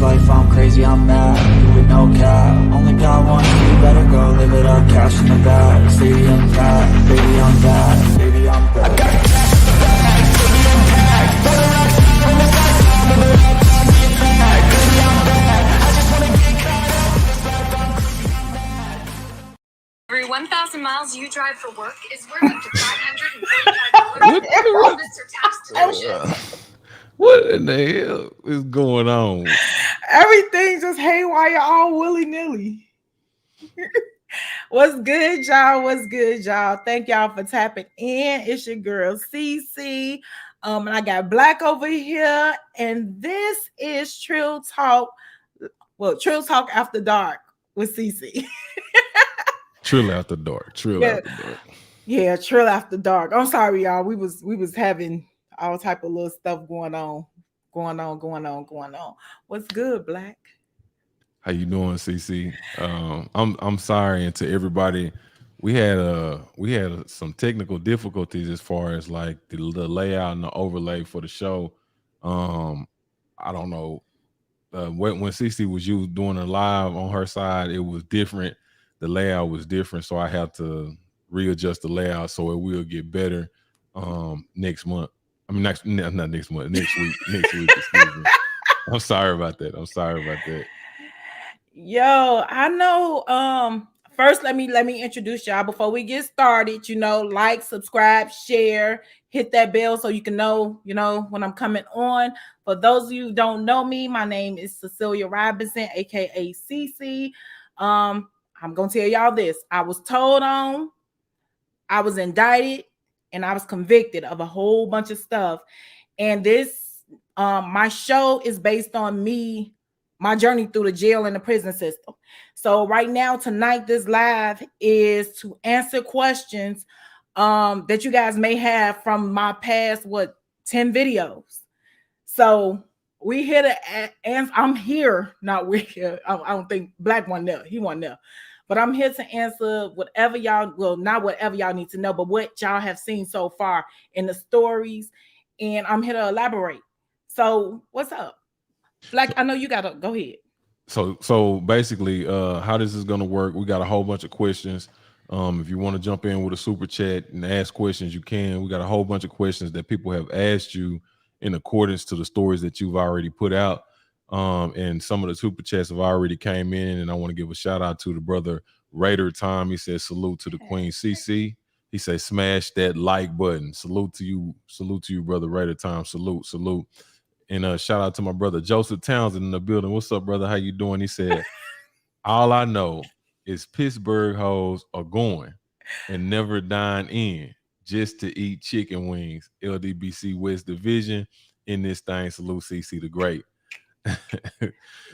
life, I'm crazy, I'm mad, with no cap. Only got one, so you better go live it up. Cash in the bag, stadium packed, baby I'm back, baby I'm back. I got cash in the bag, stadium packed, for the rocks from the sky, I'm moving up, I'm getting back, baby I'm back. I just wanna get caught up in this life, I'm crazy, I'm mad. Every 1,000 miles you drive for work is worth up to $545. What? Mr. Tax Deductions. What in the hell is going on? Everything just haywire, all willy-nilly. What's good, y'all? What's good, y'all? Thank y'all for tapping in. It's your girl Cece. And I got Black over here, and this is Trill Talk. Well, Trill Talk After Dark with Cece. Trill after dark. Trill after dark. Yeah, Trill After Dark. I'm sorry, y'all. We was having all type of little stuff going on. What's good, Black? How you doing, CC? I'm sorry, and to everybody, we had some technical difficulties as far as like the layout and the overlay for the show. I don't know. When CC was doing it live on her side, it was different. The layout was different, so I had to readjust the layout so it will get better next month. I mean, not next month, next week. Excuse me. I'm sorry about that. Yo, I know. First, let me introduce y'all before we get started. Like, subscribe, share, hit that bell so you can know, when I'm coming on. For those of you who don't know me, my name is Cecelia Robinson, aka Cece. I'm gonna tell y'all this. I was told on, I was indicted, and I was convicted of a whole bunch of stuff. And this, my show is based on me, my journey through the jail and the prison system. So right now, tonight, this live is to answer questions that you guys may have from my past, 10 videos. So we here to answer. I'm here, not we're here. I don't think Black one there. He wasn't there. But I'm here to answer whatever y'all, well, not whatever y'all need to know, but what y'all have seen so far in the stories. And I'm here to elaborate. So what's up? Black, I know you gotta go ahead. So basically, how this is gonna work, we got a whole bunch of questions. If you want to jump in with a super chat and ask questions, you can. We got a whole bunch of questions that people have asked you in accordance to the stories that you've already put out. And some of the super chats have already came in, and I want to give a shout out to the brother Raider Tom. He says salute to the Queen CC. He says smash that like button. Salute to you, brother Raider Tom. Salute. And shout out to my brother Joseph Townsend in the building. What's up, brother? How you doing? He said, all I know is Pittsburgh hoes are going and never dine in just to eat chicken wings. LDBC West Division in this thing. Salute CC the Great.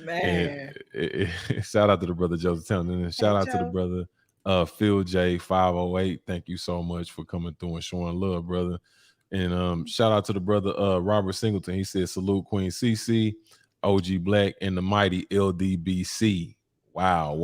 Man. And shout out to the brother Joseph Townsend, and shout out to the brother Phil J 508. Thank you so much for coming through and showing love, brother. And shout out to the brother Robert Singleton. He said salute Queen CC, OG Black, and the mighty LDBC. Wow.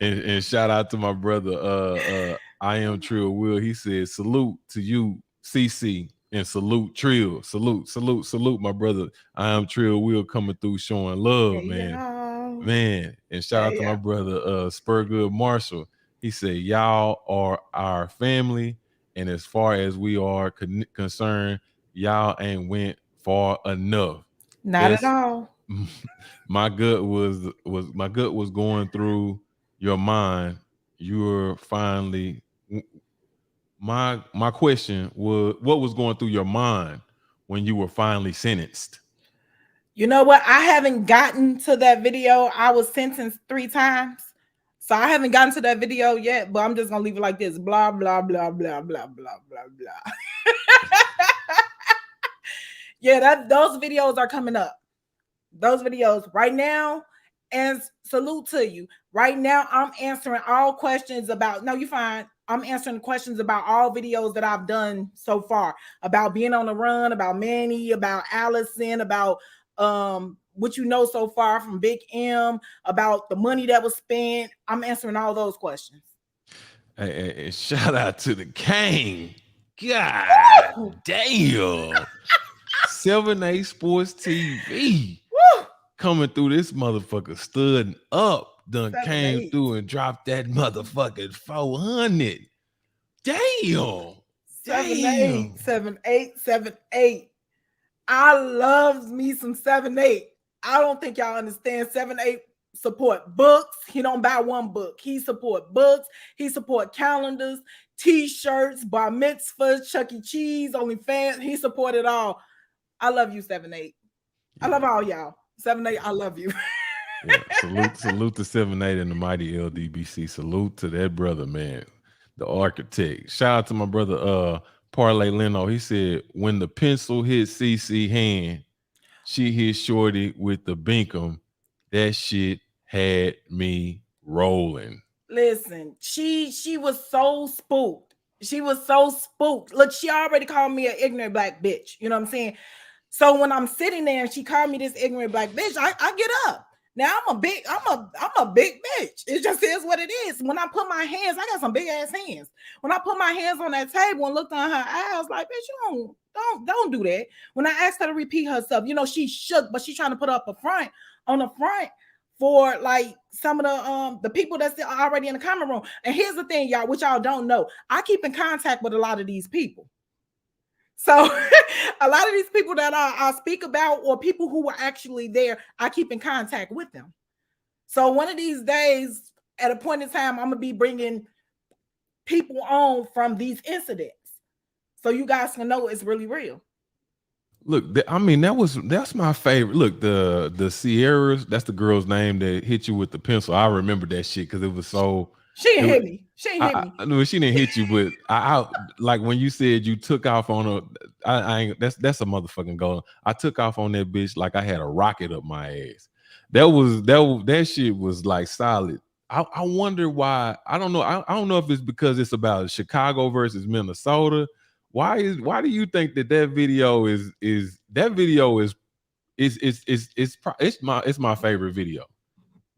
and shout out to my brother I am Trill Will. He said salute to you CC, and salute Trill. Salute my brother. I am Trill Will coming through showing love, man. And shout out to my brother Spurgood Marshall. He said y'all are our family, and as far as we are concerned, y'all ain't went far enough. Not at all. My gut was going through your mind. You were finally. My question was, what was going through your mind when you were finally sentenced? You know what? I haven't gotten to that video. I was sentenced 3 times. So I haven't gotten to that video yet, but I'm just going to leave it like this. Blah, blah, blah, blah, blah, blah, blah, blah. Yeah, those videos are coming up. Those videos right now, and salute to you. Right now, I'm answering all questions about, no, you're fine. I'm answering questions about all videos that I've done so far, about being on the run, about Manny, about Allison, about what you know so far from Big M, about the money that was spent. I'm answering all those questions. Hey, shout out to the king. God damn. 7A Sports TV Woo! coming through this motherfucker, stood up, done 7, came 8. through and dropped that motherfucking 400. Damn. 7, Damn. 8, 7, 8, 7, 8. I love me some 7, 8. I don't think y'all understand. 7, 8 support books. He don't buy one book. He support books. He support calendars, t-shirts, bar mitzvahs, Chuck E. Cheese, OnlyFans. He support it all. I love you, 7, 8. I love all y'all. 7, 8, I love you. Yeah, salute to 7-8 and the mighty LDBC. Salute to that brother, man, the architect. Shout out to my brother, Parlay Leno. He said, when the pencil hit CC hand, she hit Shorty with the binkum. That shit had me rolling. Listen, she was so spooked. She was so spooked. Look, she already called me an ignorant black bitch. You know what I'm saying? So when I'm sitting there and she called me this ignorant black bitch, I get up. Now I'm a big bitch. It just is what it is. When I put my hands, I got some big ass hands. When I put my hands on that table and looked on her eyes, I was like, bitch, you don't do that. When I asked her to repeat herself, you know, she shook, but she's trying to put up a front on the front for like some of the people that's already in the comment room. And here's the thing, y'all, which y'all don't know. I keep in contact with a lot of these people. So a lot of these people that I speak about, or people who were actually there, I keep in contact with them. So one of these days, at a point in time, I'm gonna be bringing people on from these incidents, so you guys can know it's really real. Look, I mean, that's my favorite. Look, the Sierras, that's the girl's name that hit you with the pencil. I remember that shit because it was so. She didn't hit me. She didn't hit me. I know she didn't hit you, but I like when you said you took off on a. I ain't, that's a motherfucking goal. I took off on that bitch like I had a rocket up my ass. That shit was like solid. I wonder why. I don't know. I don't know if it's because it's about Chicago versus Minnesota. Why do you think that video is that video is it's my favorite video?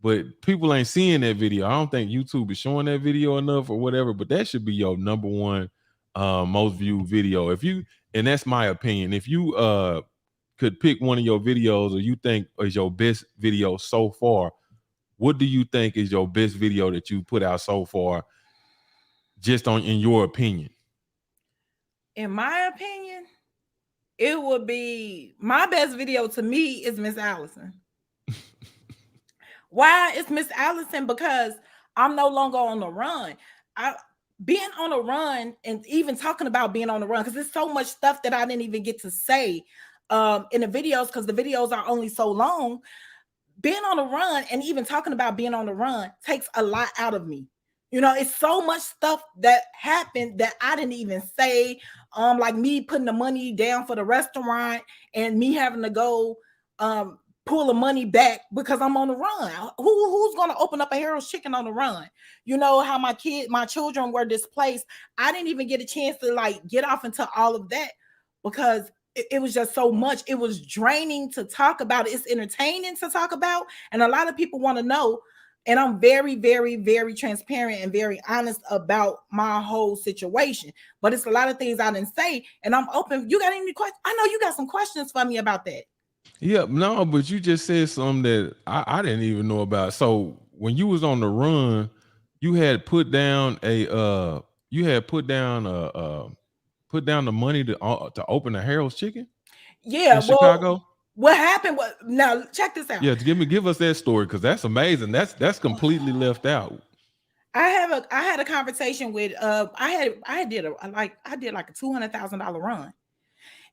But people ain't seeing that video. I don't think YouTube is showing that video enough or whatever, but that should be your number one most viewed video. If you, and that's my opinion, if you could pick one of your videos or you think is your best video so far, what do you think is your best video that you put out so far, just in your opinion? In my opinion, it would be, my best video to me is Miss Allison. Why is Miss Allison? Because I'm no longer on the run. Being on the run, and even talking about being on the run, because there's so much stuff that I didn't even get to say in the videos, because the videos are only so long. Being on the run and even talking about being on the run takes a lot out of me. You know, it's so much stuff that happened that I didn't even say. Like me putting the money down for the restaurant and me having to go pull the money back because I'm on the run. Who's gonna open up a Harold's Chicken on the run? You know how my children were displaced. I didn't even get a chance to like get off into all of that because it was just so much. It was draining to talk about. It's entertaining to talk about, and a lot of people want to know. And I'm very, very, very transparent and very honest about my whole situation. But it's a lot of things I didn't say, and I'm open. You got any questions? I know you got some questions for me about that. Yeah, no, but you just said something that I didn't even know about. So when you was on the run, you had put down the money to open a Harold's Chicken. Yeah, in Chicago. What happened was, now check this out. Yeah, give us that story, because that's amazing. That's completely left out. I had a conversation with I did like a $200,000 run.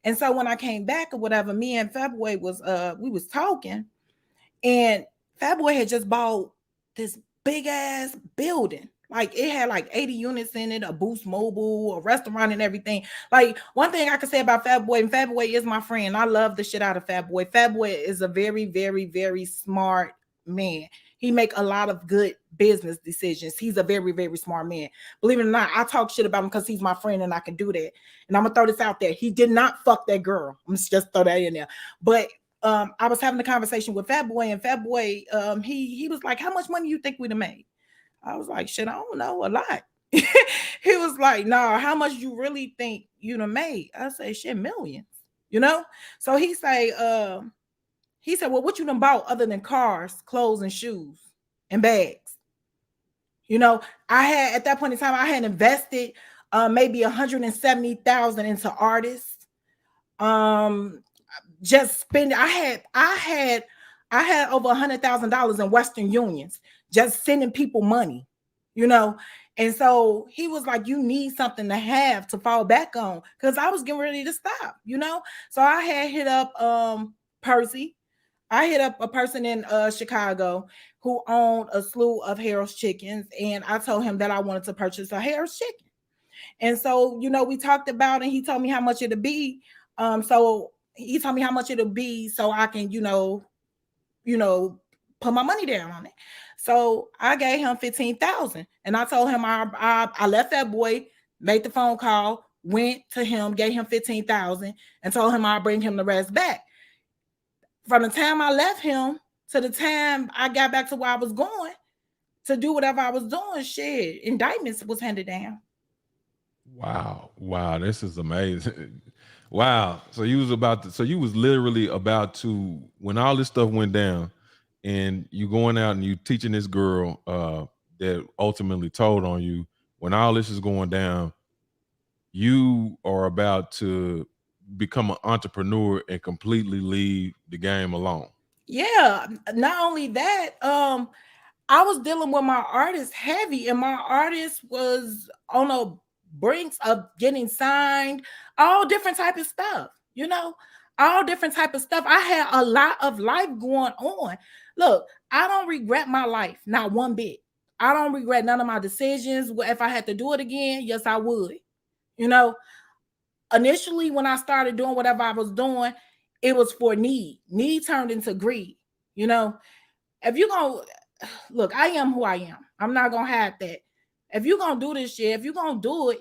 And so when I came back or whatever, me and Fatboy we was talking, and Fatboy had just bought this big ass building. Like it had like 80 units in it, a Boost Mobile, a restaurant, and everything. Like one thing I can say about Fatboy, and Fatboy is my friend. I love the shit out of Fatboy. Fatboy is a very, very, very smart man. He make a lot of good business decisions. He's a very, very smart man. Believe it or not, I talk shit about him because he's my friend and I can do that. And I'm gonna throw this out there. He did not fuck that girl. I'm just throw that in there. But I was having a conversation with Fatboy, and Fatboy, he was like, "How much money you think we'd have made?" I was like, "Shit, I don't know, a lot." He was like, "Nah, how much you really think you'd have made?" I say, "Shit, millions." you know. So he said, well, what you done bought other than cars, clothes, and shoes and bags? You know, I had at that point in time, I had invested maybe 170,000 into artists. Um, just spending. I had over $100,000 in Western Unions, just sending people money, you know. And so he was like, "You need something to have to fall back on," because I was getting ready to stop, you know. So I had hit up Percy. I hit up a person in Chicago who owned a slew of Harold's chickens, and I told him that I wanted to purchase a Harold's chicken. And so, you know, we talked about, and he told me how much it'll be. So he told me how much it'll be so I can, you know, put my money down on it. So I gave him 15,000, and I told him I left that boy, made the phone call, went to him, gave him 15,000, and told him I'll bring him the rest back. From the time I left him to the time I got back to where I was going to do whatever I was doing, shit, indictments was handed down. Wow. Wow. This is amazing. Wow. So you was about to, so you was literally about to, when all this stuff went down and you going out and you teaching this girl that ultimately told on you, when all this is going down, you are about to become an entrepreneur and completely leave the game alone. Yeah, not only that, I was dealing with my artist heavy, and my artist was on a brinks of getting signed, all different type of stuff, you know, all different type of stuff. I had a lot of life going on. Look, I don't regret my life, not one bit. I don't regret none of my decisions. If I had to do it again, yes, I would. You know, initially when I started doing whatever I was doing, it was for need. Need turned into greed. You know, if you're gonna look, I am who I am. I'm not gonna hide that. If you're gonna do this shit, if you're gonna do it,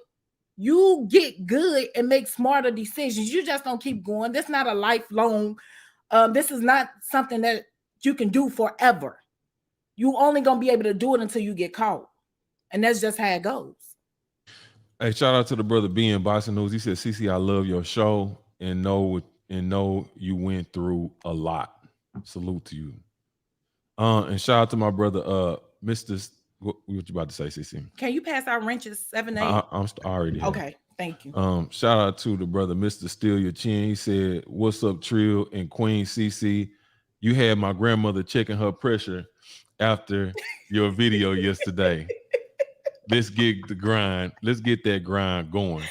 you get good and make smarter decisions. You just don't keep going. This is not a lifelong, this is not something that you can do forever. You only gonna be able to do it until you get caught. And that's just how it goes. Hey, shout out to the brother B in Boston News. He said, "CC, I love your show and know you went through a lot. Salute to you." And shout out to my brother, Mr. What you about to say, CC? Can you pass out wrenches 7, 8? I already have. Okay, thank you. Shout out to the brother, Mr. Steal Your Chin. He said, "What's up, Trill and Queen CC? You had my grandmother checking her pressure after your video yesterday. Let's get the grind. Let's get that grind going."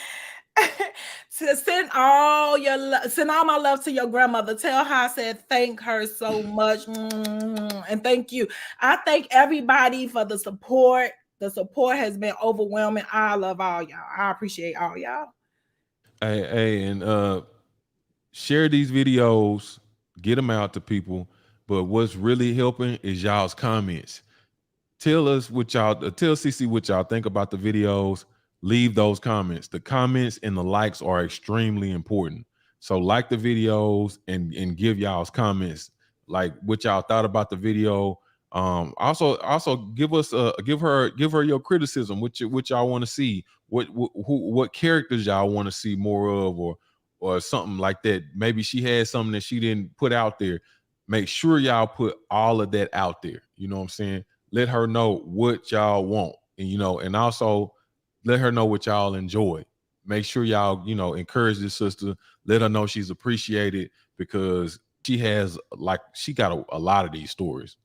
Send send all my love to your grandmother. Tell her I said thank her so much, and thank you. I thank everybody for the support. The support has been overwhelming. I love all y'all. I appreciate all y'all. Hey, and share these videos, get them out to people. But what's really helping is y'all's comments. Tell us what y'all tell CC what y'all think about the videos. Leave those comments. The comments and the likes are extremely important. So like the videos and give y'all's comments, like what y'all thought about the video. Also give us give her your criticism, what y'all want to see, what characters y'all want to see more of, or something like that. Maybe she had something that she didn't put out there. Make sure y'all put all of that out there. You know what I'm saying? Let her know what y'all want, and and also let her know what y'all enjoy. Make sure y'all encourage this sister. Let her know she's appreciated, because she got a lot of these stories,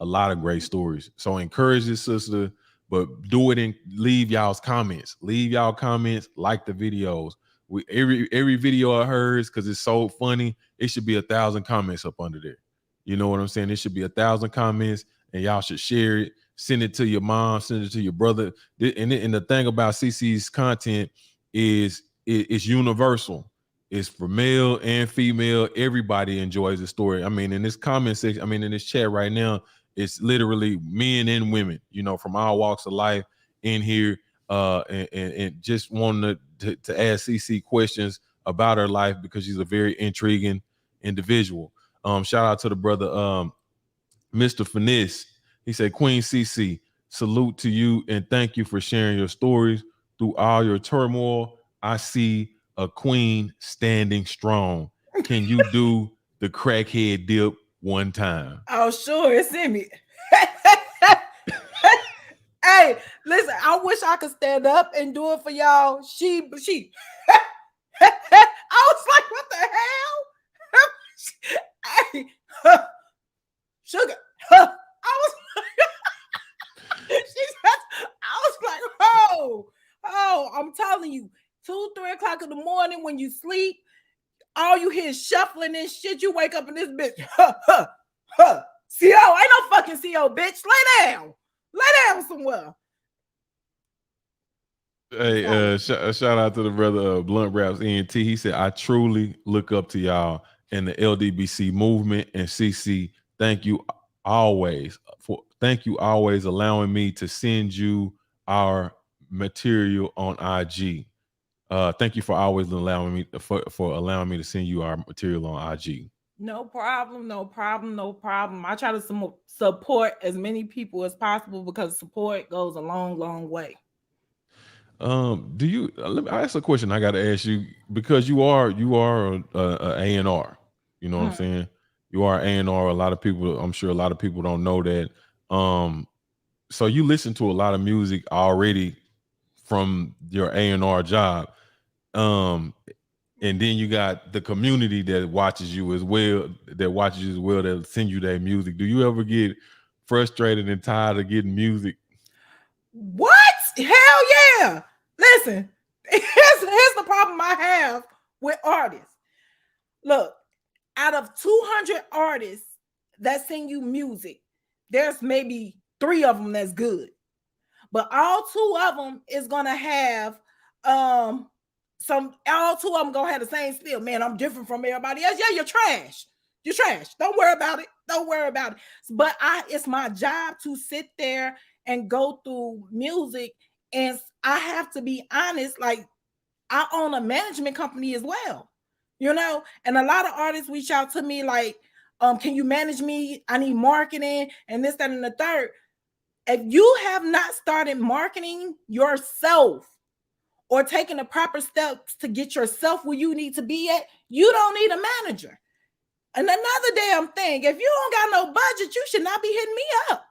a lot of great stories. So encourage this sister, but do it and leave y'all's comments. Leave y'all comments, like the videos. Every video of hers, because it's so funny, it should be 1,000 comments up under there. You know what I'm saying? It should be 1,000 comments, and y'all should share it. Send it to your mom, send it to your brother. And the thing about CC's content is it's universal. It's for male and female. Everybody enjoys the story. I mean, in this comment section, I mean, in this chat right now, it's literally men and women, from all walks of life in here, and just wanting to ask CC questions about her life, because she's a very intriguing individual. Shout out to the brother, Mr. Finesse. He said, "Queen CC, salute to you and thank you for sharing your stories. Through all your turmoil, I see a queen standing strong. Can you do the crackhead dip one time? Oh, sure, it's in me. Hey, listen, I wish I could stand up and do it for y'all. She. I was like, what the hell? Hey, sugar. I was I was like, I'm telling you, 2, 3 o'clock in the morning when you sleep, all you hear is shuffling and shit. You wake up in this bitch. CO, ain't no fucking CO, bitch. Lay down somewhere. Hey, shout out to the brother Blunt Raps ENT. He said, I truly look up to y'all and the LDBC movement. And CC, thank you always allowing me to send you our material on IG. Thank you for always allowing me to send you our material on IG. No problem. I try to support as many people as possible because support goes a long, long way. Do you? Let me ask a question. I got to ask you because you are a A&R. You know what I'm saying? You are A&R. A lot of people, I'm sure, a lot of people don't know that. So you listen to a lot of music already from your A&R job. And then you got the community that watches you as well, that send you that music. Do you ever get frustrated and tired of getting music? What? Hell yeah. Listen, here's the problem I have with artists. Look, out of 200 artists that send you music, there's maybe 3 of them that's good. But all 2 of them is gonna have all 2 of them gonna have the same spiel. Man, I'm different from everybody else. Yeah, you're trash. You're trash. Don't worry about it. But it's my job to sit there and go through music, and I have to be honest. Like, I own a management company as well, and a lot of artists reach out to me like, can you manage me? I need marketing and this, that, and the third. If you have not started marketing yourself or taking the proper steps to get yourself where you need to be at, you don't need a manager. And another damn thing, if you don't got no budget, you should not be hitting me up.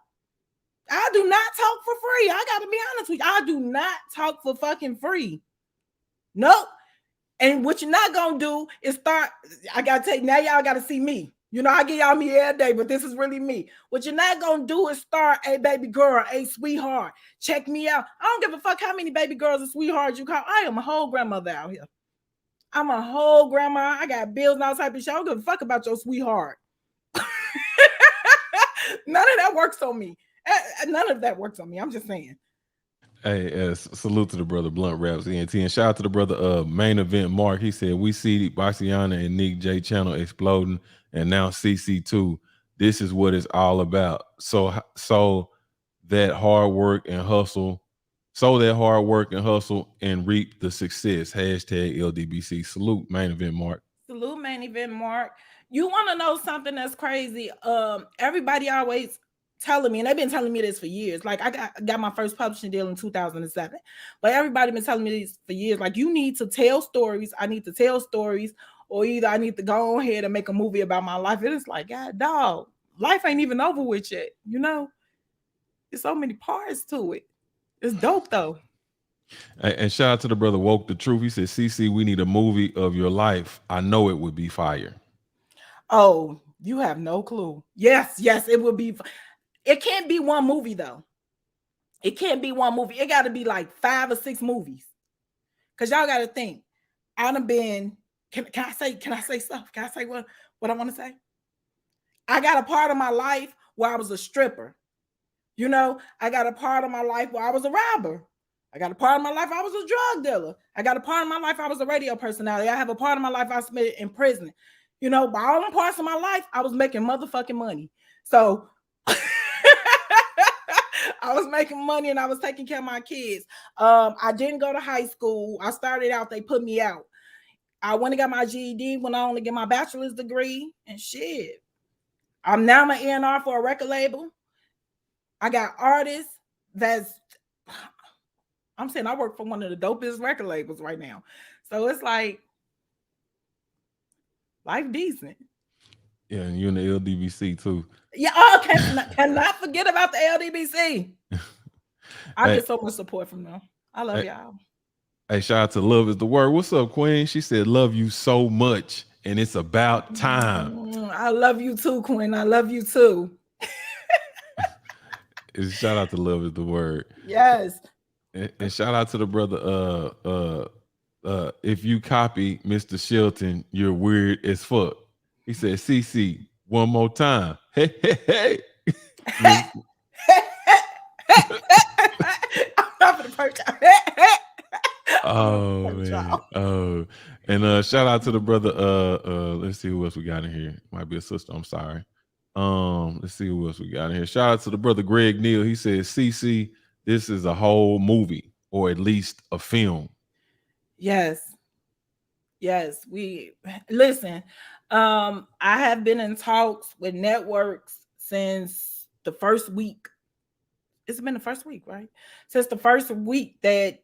I do not talk for free. I got to be honest with you. I do not talk for fucking free. Nope. And what you're not going to do is start, I got to tell you, now y'all got to see me. I give y'all me every day, but this is really me. What you're not going to do is start, a baby girl, a sweetheart. Check me out. I don't give a fuck how many baby girls and sweethearts you call. I am a whole grandmother out here. I'm a whole grandma. I got bills and all type of shit. I don't give a fuck about your sweetheart. None of that works on me. I'm just saying. Hey, salute to the brother Blunt Raps ENT, and shout out to the brother Main Event Mark. He said, we see Baciana and Nick J channel exploding, and now CC2. This is what it's all about. So that hard work and hustle and reap the success. Hashtag LDBC. Salute Main Event Mark. Salute Main Event Mark. You want to know something that's crazy? Everybody always telling me, and they've been telling me this for years. Like, I got my first publishing deal in 2007, but everybody been telling me this for years. Like, you need to tell stories. I need to tell stories, or either I need to go ahead and make a movie about my life. It is like, God, dog, life ain't even over with yet. There's so many parts to it. It's dope though. And shout out to the brother Woke the Truth. He said, CC, we need a movie of your life. I know it would be fire. Oh, you have no clue. Yes, it would be. It can't be one movie though. It can't be one movie. It got to be like 5 or 6 movies. Cause y'all got to think. I done been. Can I say stuff? Can I say what I want to say? I got a part of my life where I was a stripper. I got a part of my life where I was a robber. I got a part of my life I was a drug dealer. I got a part of my life I was a radio personality. I have a part of my life I spent in prison. By all the parts of my life, I was making motherfucking money. So I was making money and I was taking care of my kids. I didn't go to high school. I started out, they put me out. I went and got my GED when I only get my bachelor's degree and shit. I'm now my A&R for a record label. I got artists I'm saying I work for one of the dopest record labels right now. So it's like, Life decent. Yeah, and you in the LDBC too. Yeah, oh, cannot forget about the LDBC. I Hey, get so much support from them. I love hey, y'all. hey, shout out to Love is the Word. What's up, Queen? She said, "Love you so much, and it's about time." I love you too, Quinn. I love you too. Shout out to Love is the Word. Yes. And shout out to the brother. If you copy Mr. Shelton, you're weird as fuck. He said, "CC, one more time." Hey, hey, hey. Miss- I'm not for the first time. I'm not oh gonna play with man. y'all. Oh, and shout out to the brother. Let's see who else we got in here. Might be a sister. I'm sorry. Let's see who else we got in here. Shout out to the brother Greg Neal. He says, "CC, this is a whole movie, or at least a film." Yes. Yes. We listen. I have been in talks with networks since the first week. It's been the first week, right? Since the first week that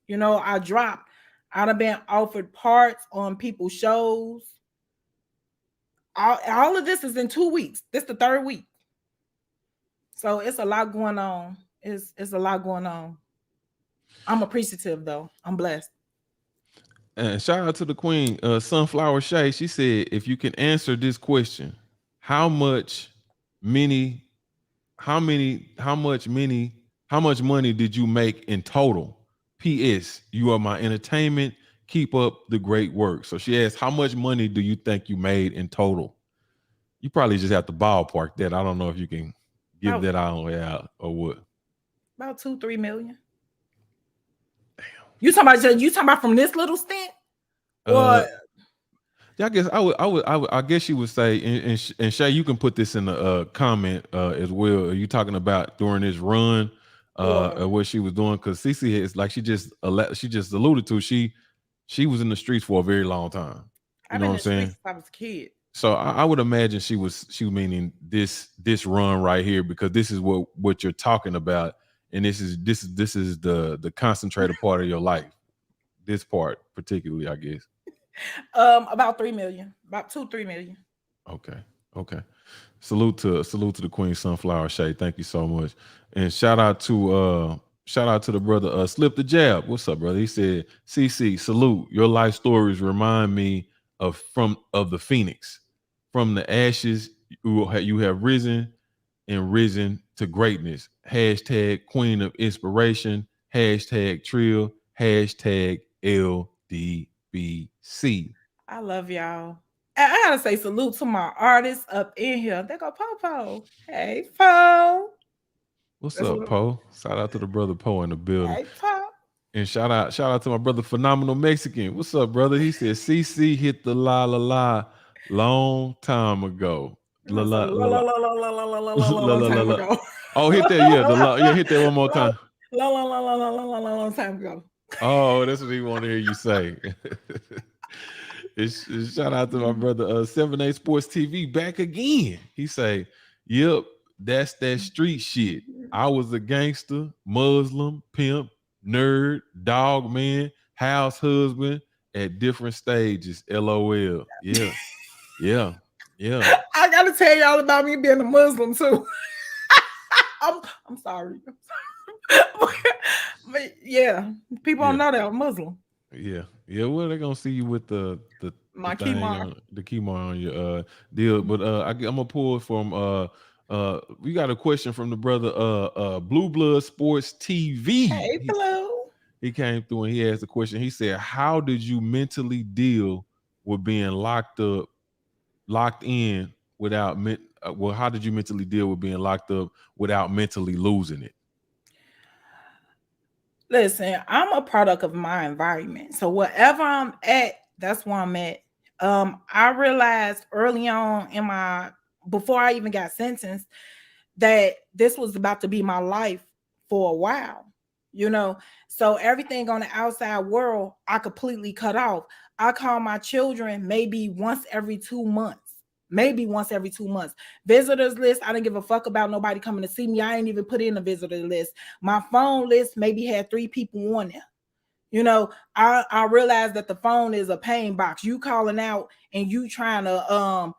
I dropped. I'd have been offered parts on people's shows. All of this is in 2 weeks. This is the third week. So it's a lot going on. It's a lot going on. I'm appreciative though. I'm blessed. And shout out to the queen, Sunflower Shay. She said, if you can answer this question, how much many, how much money did you make in total? P.S. You are my entertainment. Keep up the great work. So she asked, how much money do you think you made in total? You probably just have to ballpark that. I don't know if you can give that out or what. About 2-3 million. You talking about from this little stint? Or Yeah, I guess I guess you would say, and Shay, you can put this in the comment as well. Are you talking about during this run, what she was doing? Because Cece is like she just alluded to. She was in the streets for a very long time. You I've know been what in I'm the saying? streets since I was a kid. So I would imagine she was meaning this run right here, because this is what you're talking about, and this is the concentrated part of your life. This part particularly, I guess. About 3 million. About 2-3 million. Okay. Okay. Salute to the Queen Sunflower Shay. Thank you so much. And shout out to the brother Slip the Jab. What's up, brother? He said, CC, salute. Your life stories remind me of the Phoenix. From the ashes, you have risen and risen to greatness. Hashtag Queen of Inspiration. Hashtag Trill. Hashtag LDBC. I love y'all. I gotta say salute to my artists up in here. They go Popo. Hey, Po. What's That's a up, little. Poe? Shout out to the brother Poe in the building. Hey, Po. And shout out to my brother Phenomenal Mexican. What's up, brother? He said CC hit the la long time ago. La So, la la la la long la la time la. ago. Oh, hit that, yeah, the la, yeah, hit that one more time. Long time ago. Oh, that's what he want to hear you say. Shout out to my brother 7A Sports TV back again. He say, "Yep, that's that street shit. I was a gangster, Muslim, pimp, nerd, dog man, house husband at different stages. LOL. Yeah, yeah, yeah, I gotta tell y'all about me being a Muslim too. I'm sorry. But yeah, people don't yeah, know that I'm Muslim. yeah, yeah. Well, they're gonna see you with the My thing Kimar. on the key mark on your deal. But I'm gonna pull from we got a question from the brother Blue Blood Sports TV. Hey, Blue. He came through and he asked a question. He said, "How did you mentally deal with being locked in without well, how did you mentally deal with being locked up without mentally losing it?" Listen, I'm a product of my environment. So wherever I'm at, that's where I'm at. I realized early on before I even got sentenced, that this was about to be my life for a while, you know. So everything on the outside world, I completely cut off. I call my children maybe once every 2 months. Maybe once every 2 months. Visitors list, I didn't give a fuck about nobody coming to see me. I ain't even put in a visitor list. My phone list maybe had 3 people on there. You know, I realize that the phone is a pain box. You calling out and you trying to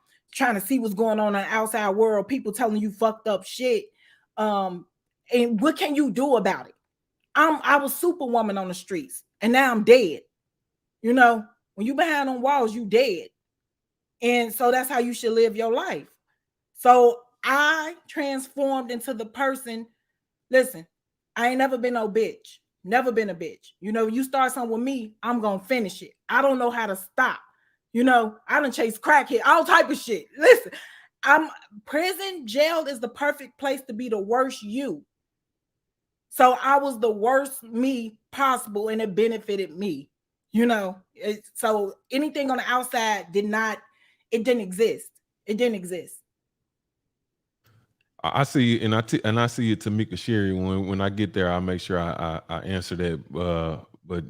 see what's going on in the outside world, people telling you fucked up shit. And what can you do about it? I was superwoman on the streets and now I'm dead. You know, when you behind on walls, you dead. And so that's how you should live your life. So I transformed into the person. Listen, I ain't never been no bitch. Never been a bitch. You know, you start something with me, I'm gonna finish it. I don't know how to stop. You know, I done chase crackhead, all type of shit. Listen, I'm prison, jail is the perfect place to be the worst you. So I was the worst me possible, and it benefited me. You know, so anything on the outside it didn't exist. It didn't exist. I see, and I see it, Tamika Sherry. When I get there, I'll make sure I answer that. But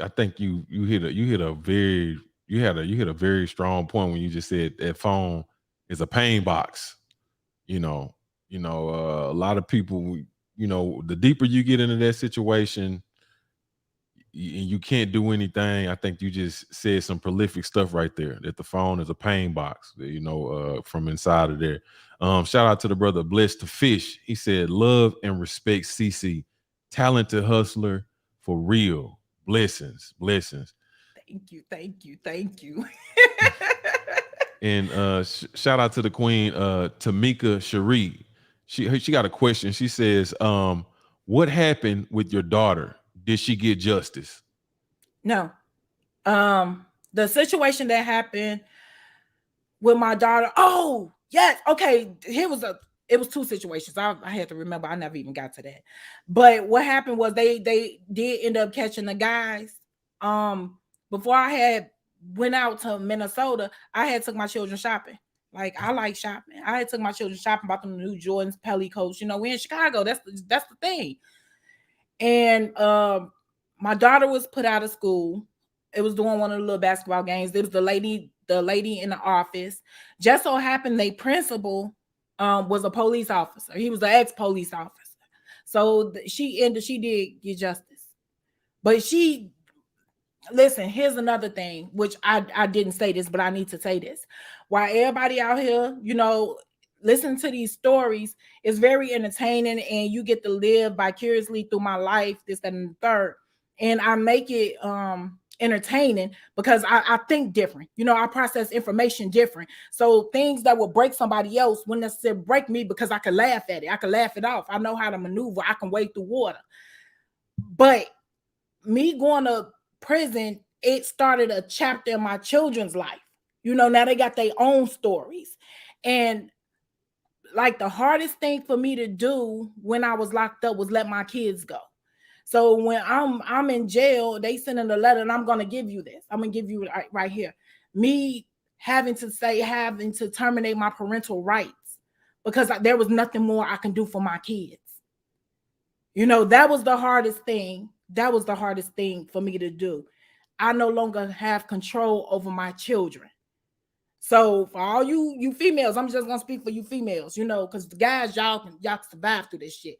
I think you hit a very you hit a very strong point when you just said that phone is a pain box. You know, a lot of people. The deeper you get into that situation, and you can't do anything. I think you just said some prolific stuff right there. That the phone is a pain box. From inside of there. Shout out to the brother Blessed to Fish. He said, "Love and respect, CC, talented hustler for real. Blessings, blessings." Thank you, thank you, thank you. And shout out to the queen, Tamika Cherie. She got a question. She says, "What happened with your daughter? Did she get justice?" No. The situation that happened with my daughter. Oh, yes. Okay. It was two situations. I had to remember. I never even got to that. But what happened was they did end up catching the guys. Before I had went out to Minnesota, I had took my children shopping. Like I like shopping. I had took my children shopping about them new Jordans, Pelly coats. You know, we in Chicago. That's the thing. And my daughter was put out of school. It was doing one of the little basketball games. There was the lady in the office. Just so happened, the principal was a police officer. He was an ex-police officer. So she did get justice. But listen, here's another thing, which I didn't say this, but I need to say this. While everybody out here, listen to these stories, it's very entertaining and you get to live vicariously through my life, this, that, and the third. And I make it entertaining because I think different. I process information different. So things that will break somebody else wouldn't necessarily break me because I can laugh at it. I can laugh it off. I know how to maneuver. I can wade through water. But me going to prison, it started a chapter in my children's life. Now they got their own stories. And like the hardest thing for me to do when I was locked up was let my kids go. So when I'm in jail, they send in a letter and I'm going to give you this. I'm going to give you it right here. Me having to terminate my parental rights because there was nothing more I can do for my kids. That was the hardest thing. That was the hardest thing for me to do. I no longer have control over my children. So for all you females, I'm just gonna speak for you females, because the guys, y'all can survive through this shit.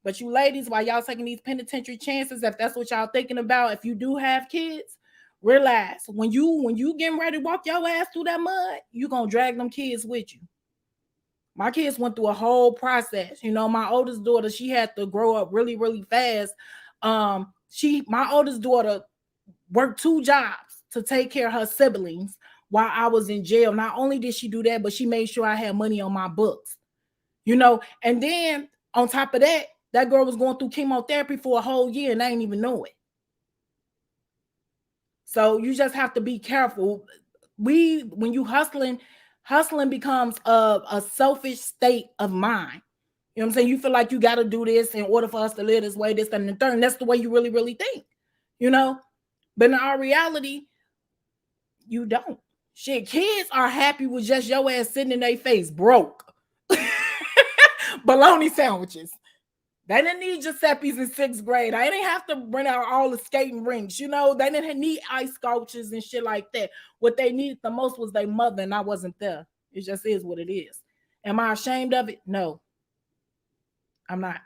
But you ladies, while y'all taking these penitentiary chances, if that's what y'all thinking about, if you do have kids, realize when you getting ready to walk your ass through that mud, you gonna drag them kids with you. My kids went through a whole process. My oldest daughter, she had to grow up really, really fast. My oldest daughter worked 2 jobs to take care of her siblings while I was in jail. Not only did she do that, but she made sure I had money on my books. And then on top of that, that girl was going through chemotherapy for a whole year and I didn't even know it. So you just have to be careful. When you hustling becomes a selfish state of mind. You know what I'm saying? You feel like you got to do this in order for us to live this way, this, and the third. And that's the way you really, really think, But in our reality, you don't. Shit, kids are happy with just your ass sitting in their face, broke. Bologna sandwiches. They didn't need Giuseppe's in 6th grade. I didn't have to bring out all the skating rinks. They didn't need ice sculptures and shit like that. What they needed the most was their mother, and I wasn't there. It just is what it is. Am I ashamed of it? No, I'm not.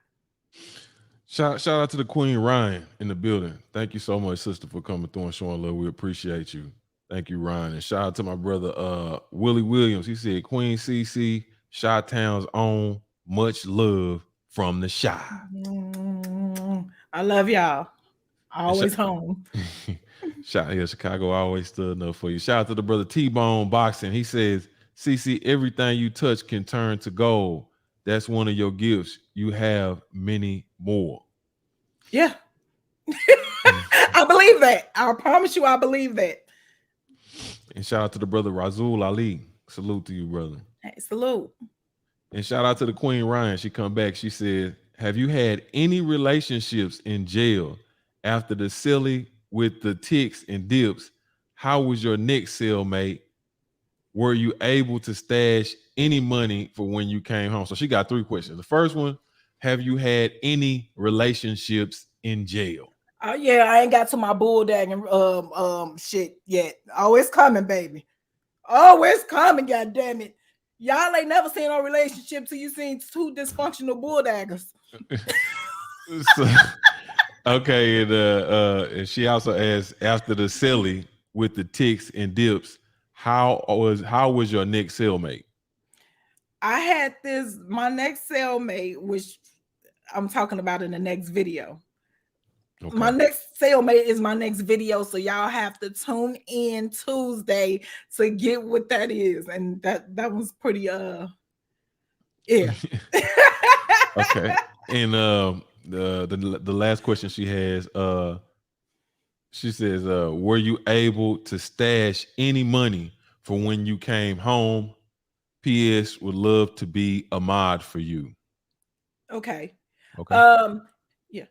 Shout out to the Queen Ryan in the building. Thank you so much, sister, for coming through and showing love. We appreciate you. Thank you, Ryan. And shout out to my brother Willie Williams. He said Queen CC, Chi Town's own, much love from the Chi. I love y'all. Always Sh- home. Shout here, Chicago always stood up for you. Shout out to the brother T-Bone Boxing. He says, CC, everything you touch can turn to gold. That's one of your gifts. You have many more. Yeah. I believe that. I promise you, I believe that. And shout out to the brother Razul Ali. Salute to you, brother. Hey, salute. And shout out to the Queen Ryan. She come back. She said, have you had any relationships in jail after the silly with the ticks and dips? How was your next cellmate? Were you able to stash any money for when you came home? So she got 3 questions. The first one, have you had any relationships in jail? Yeah, I ain't got to my bulldagging shit yet. Always coming, baby. Always coming, god damn it. Y'all ain't never seen no relationship till you seen 2 dysfunctional bulldaggers. So, okay, and she also asked, after the silly with the ticks and dips, how was your next cellmate? I had my next cellmate, which I'm talking about in the next video. Okay. My next cellmate is my next video, so y'all have to tune in Tuesday to get what that is, and that was pretty yeah. Okay, and the last question she has, she says, were you able to stash any money for when you came home? P.S. would love to be a mod for you. Okay. Yeah.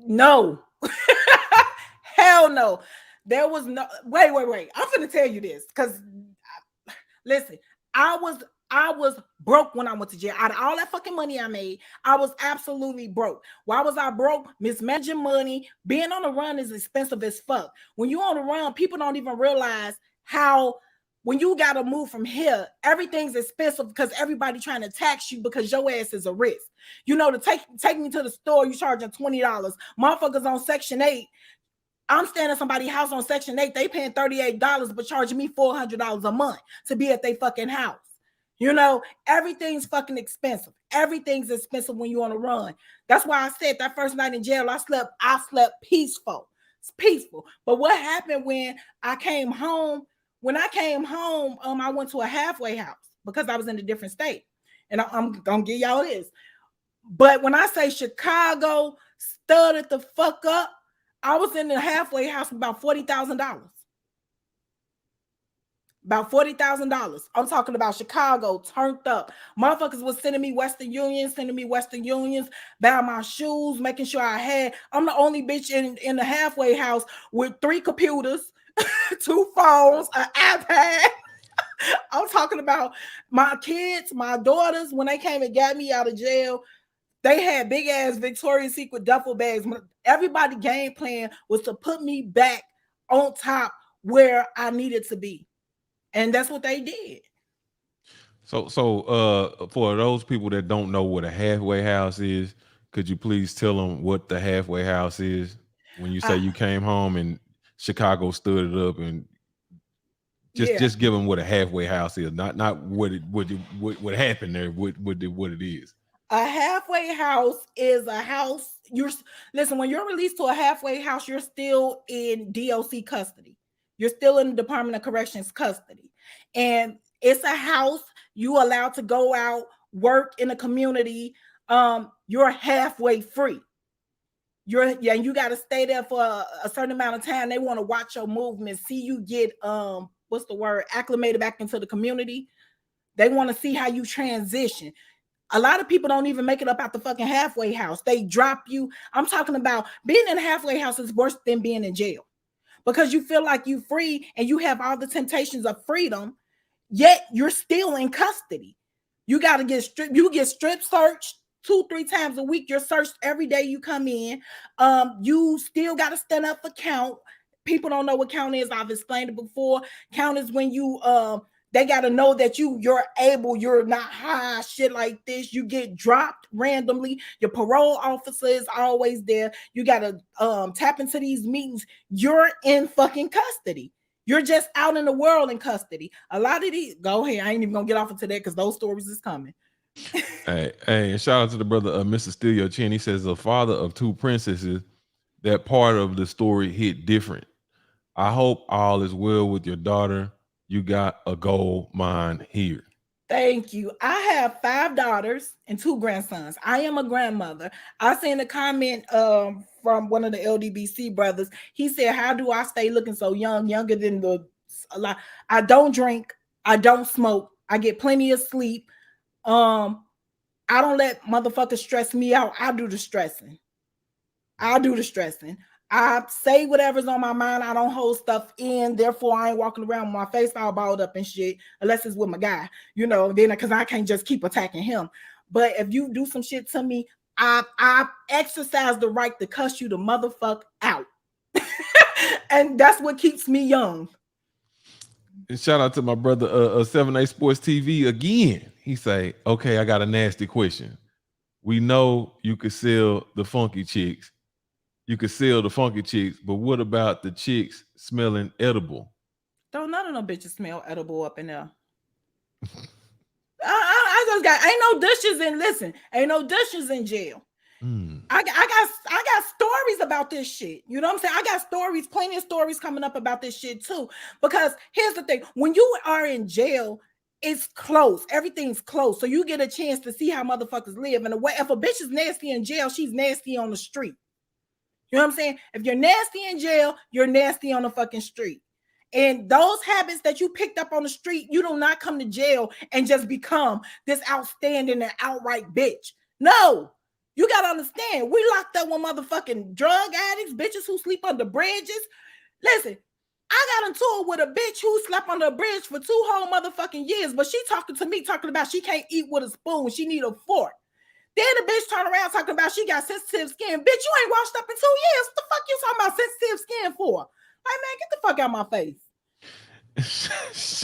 No. Hell no. There was no wait. I'm gonna tell you this because listen, I was broke when I went to jail. Out of all that fucking money I made, I was absolutely broke. Why was I broke? Mismanaging money. Being on the run is expensive as fuck. When you on the run, people don't even realize how when you got to move from here, everything's expensive because everybody trying to tax you because your ass is a risk. You know, to take me to the store, you charging $20. Motherfuckers on Section 8. I'm staying at somebody's house on Section 8. They paying $38, but charging me $400 a month to be at their fucking house. You know, everything's fucking expensive. Everything's expensive when you're on a run. That's why I said that first night in jail, I slept peaceful. It's peaceful. But what happened when I came home? When I came home, I went to a halfway house because I was in a different state. And I'm gonna give y'all this. But when I say Chicago studded the fuck up, I was in the halfway house for about $40,000. About $40,000. I'm talking about Chicago turned up. Motherfuckers was sending me Western Unions, buying my shoes, making sure I had. I'm the only bitch in the halfway house with 3 computers, 2 phones, an iPad. I'm talking about my kids, my daughters, when they came and got me out of jail, they had big ass Victoria's Secret duffel bags. Everybody game plan was to put me back on top where I needed to be. And that's what they did. So for those people that don't know what a halfway house is, could you please tell them what the halfway house is? When you say you came home and Chicago stood it up, and just give them what a halfway house is, not what happened there, what it is. A halfway house is a house. Listen, when you're released to a halfway house, you're still in DOC custody. You're still in the Department of Corrections custody. And it's a house you allowed to go out, work in the community. You're halfway free. You got to stay there for a certain amount of time. They want to watch your movement, see you get acclimated back into the community. They want to see how you transition. A lot of people don't even make it up out the fucking halfway house. They drop you. I'm talking about being in a halfway house is worse than being in jail because you feel like you're free and you have all the temptations of freedom, yet you're still in custody. You got to get stripped. You get strip searched 2-3 times a week. You're searched every day you come in. You still got to stand up for count. People don't know what count is. I've explained it before. Count is when you They got to know that you're able, you're not high, shit like this. You get dropped randomly. Your parole officer is always there. You got to tap into these meetings. You're in fucking custody. You're just out in the world in custody. A lot of these, go ahead. I ain't even gonna get off into that because those stories is coming. Hey, and shout out to the brother, Mr. Steal Chin. He says, the father of two princesses, that part of the story hit different. I hope all is well with your daughter. You got a gold mine here. Thank you. I have 5 daughters and 2 grandsons. I am a grandmother. I seen a comment from one of the LDBC brothers. He said, "How do I stay looking so young, younger than the a lot? I don't drink. I don't smoke. I get plenty of sleep. Um, I don't let motherfuckers stress me out. I do the stressing. I do the stressing. I say whatever's on my mind. I don't hold stuff in. Therefore, I ain't walking around with my face all balled up and shit, unless it's with my guy, then because I can't just keep attacking him. But if you do some shit to me, I exercise the right to cuss you the motherfuck out. And that's what keeps me young. And shout out to my brother, 7A Sports TV again. He say, okay, I got a nasty question. We know you could sell the funky chicks. But what about the chicks smelling edible? Don't none of them bitches smell edible up in there. I just got ain't no dishes in. Listen, ain't no dishes in jail. I got stories about this shit. You know what I'm saying? I got stories, plenty of stories coming up about this shit too. Because here's the thing: when you are in jail, it's close. Everything's close, so you get a chance to see how motherfuckers live. And if a bitch is nasty in jail, she's nasty on the street. You know what I'm saying? If you're nasty in jail, you're nasty on the fucking street. And those habits that you picked up on the street, you do not come to jail and just become this outstanding and outright bitch. No, you got to understand, we locked up with motherfucking drug addicts, bitches who sleep under bridges. Listen, I got into it with a bitch who slept under a bridge for 2 whole motherfucking years, but she talking to me, talking about she can't eat with a spoon. She need a fork. Then the bitch turn around talking about she got sensitive skin. Bitch, you ain't washed up in 2 years. What the fuck you talking about sensitive skin for? Like, man, get the fuck out of my face.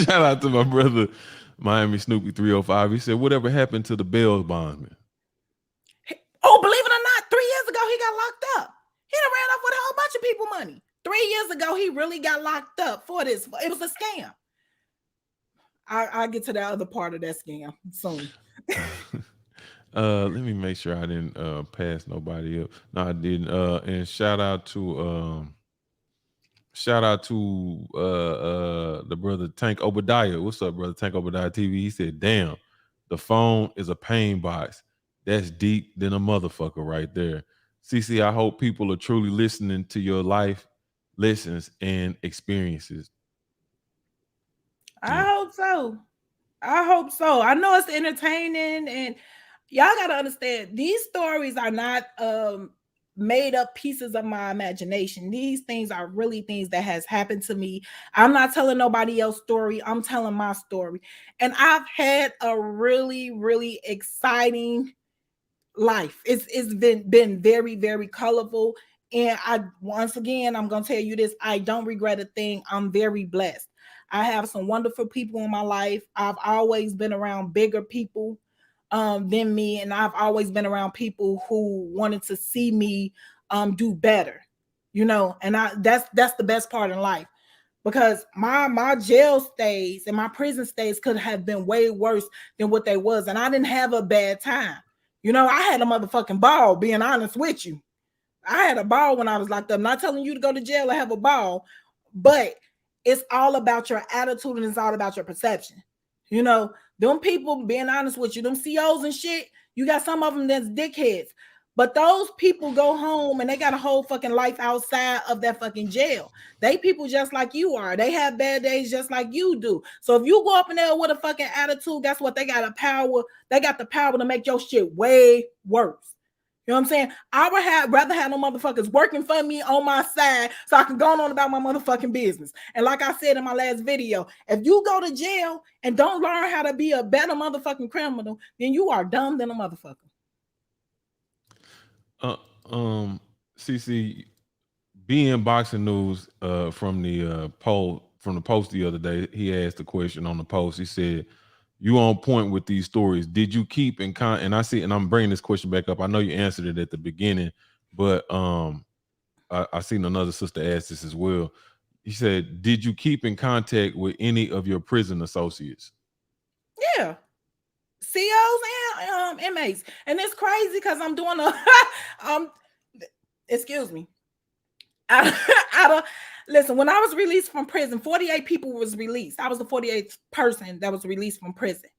Shout out to my brother, Miami Snoopy 305. He said, whatever happened to the bail bondsman? Oh, believe it or not, 3 years ago, he got locked up. He done ran off with a whole bunch of people money. 3 years ago, he really got locked up for this. It was a scam. I'll get to the other part of that scam soon. Let me make sure I didn't pass nobody up. No, I didn't. And shout out to the brother Tank Obadiah. What's up, brother Tank Obadiah TV? He said, damn, the phone is a pain box. That's deep than a motherfucker right there. CC, I hope people are truly listening to your life lessons and experiences. I hope so. I know it's entertaining, and y'all gotta understand, these stories are not made up pieces of my imagination. These things are really things that has happened to me. I'm not telling nobody else's story. I'm telling my story. And I've had a really, really exciting life. It's been very, very colorful. And once again, I'm gonna tell you this: I don't regret a thing. I'm very blessed. I have some wonderful people in my life. I've always been around bigger people than me, and I've always been around people who wanted to see me do better. And that's the best part in life, because my jail stays and my prison stays could have been way worse than what they was, and I didn't have a bad time. I had a motherfucking ball, being honest with you. I had a ball when I was locked up. I'm not telling you to go to jail or have a ball, but it's all about your attitude and it's all about your perception. Them people, being honest with you, them COs and shit, you got some of them that's dickheads. But those people go home and they got a whole fucking life outside of that fucking jail. They people just like you are. They have bad days just like you do. So if you go up in there with a fucking attitude, guess what? They got the power to make your shit way worse. You know what I'm saying? I would rather have no motherfuckers working for me on my side so I can go on about my motherfucking business. And like I said in my last video, if you go to jail and don't learn how to be a better motherfucking criminal, then you are dumb than a motherfucker. CC, being boxing news from the poll from the post the other day. He asked a question on the post. He said, "You on point with these stories? Did you keep in con?" And I see, and I'm bringing this question back up. I know you answered it at the beginning, but I seen another sister ask this as well. He said, "Did you keep in contact with any of your prison associates?" Yeah. COs and inmates. And it's crazy because I'm doing a excuse me. I don't listen. When I was released from prison, 48 people was released. I was the 48th person that was released from prison.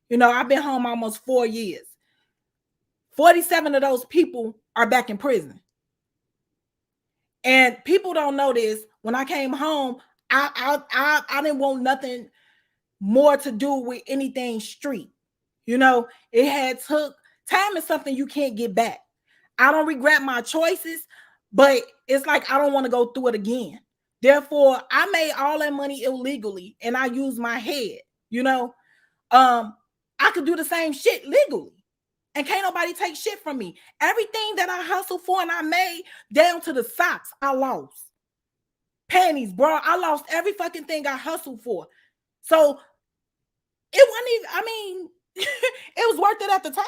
You know, I've been home almost 4 years. 47 of those people are back in prison. And people don't know this. When I came home, I didn't want nothing more to do with anything street. You know, it had took time is something you can't get back. I don't regret my choices, but it's like I don't want to go through it again. Therefore, I made all that money illegally and I used my head, you know. I could do the same shit legally. And can't nobody take shit from me. Everything that I hustled for and I made, down to the socks, I lost. Panties, bro. I lost every fucking thing I hustled for. So it wasn't even, I mean, it was worth it at the time.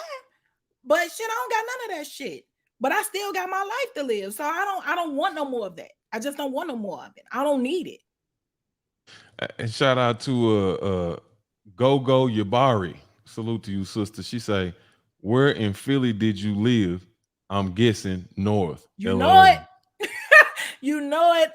But shit, I don't got none of that shit. But I still got my life to live. So I don't want no more of that. I just don't want no more of it. I don't need it. And shout out to Go Yabari. Salute to you, sister. She say, "Where in Philly did you live?" I'm guessing north. You know LOL. it. You know it.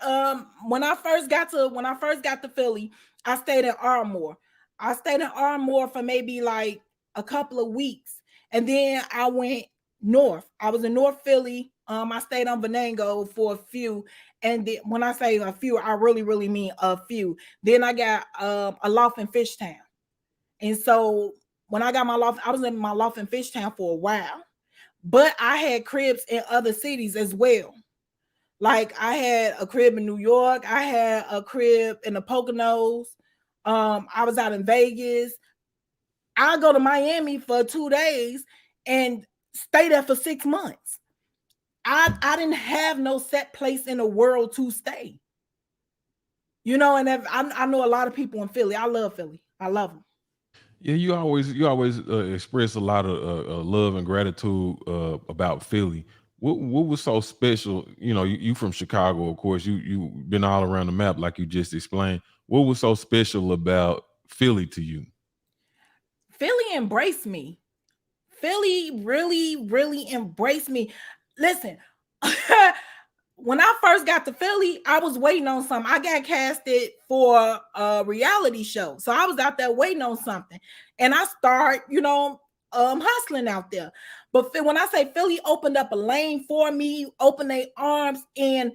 When I first got to Philly, I stayed in Ardmore. I stayed in Ardmore for maybe like a couple of weeks, and then I went north. I was in North Philly. I stayed on Venango for a few, and then, when I say a few, I really mean a few. Then I got a loft in Fishtown, and so when I got my loft, I was in my loft in Fishtown for a while, but I had cribs in other cities as well. Like I had a crib in New York. I had a crib in the Poconos. I was out in Vegas. I go to Miami for 2 days and stay there for 6 months. I didn't have no set place in the world to stay. You know, and I know a lot of people in Philly. I love Philly. I love them. Yeah, you always express a lot of love and gratitude about Philly. What was so special? You know, you from Chicago, of course. You been all around the map, like you just explained. What was so special about Philly to you? Philly embraced me. Philly really embraced me. Listen, when I first got to Philly, I was waiting on something. I got casted for a reality show. So I was out there waiting on something. And I start, hustling out there. But when I say Philly opened up a lane for me, opened their arms, and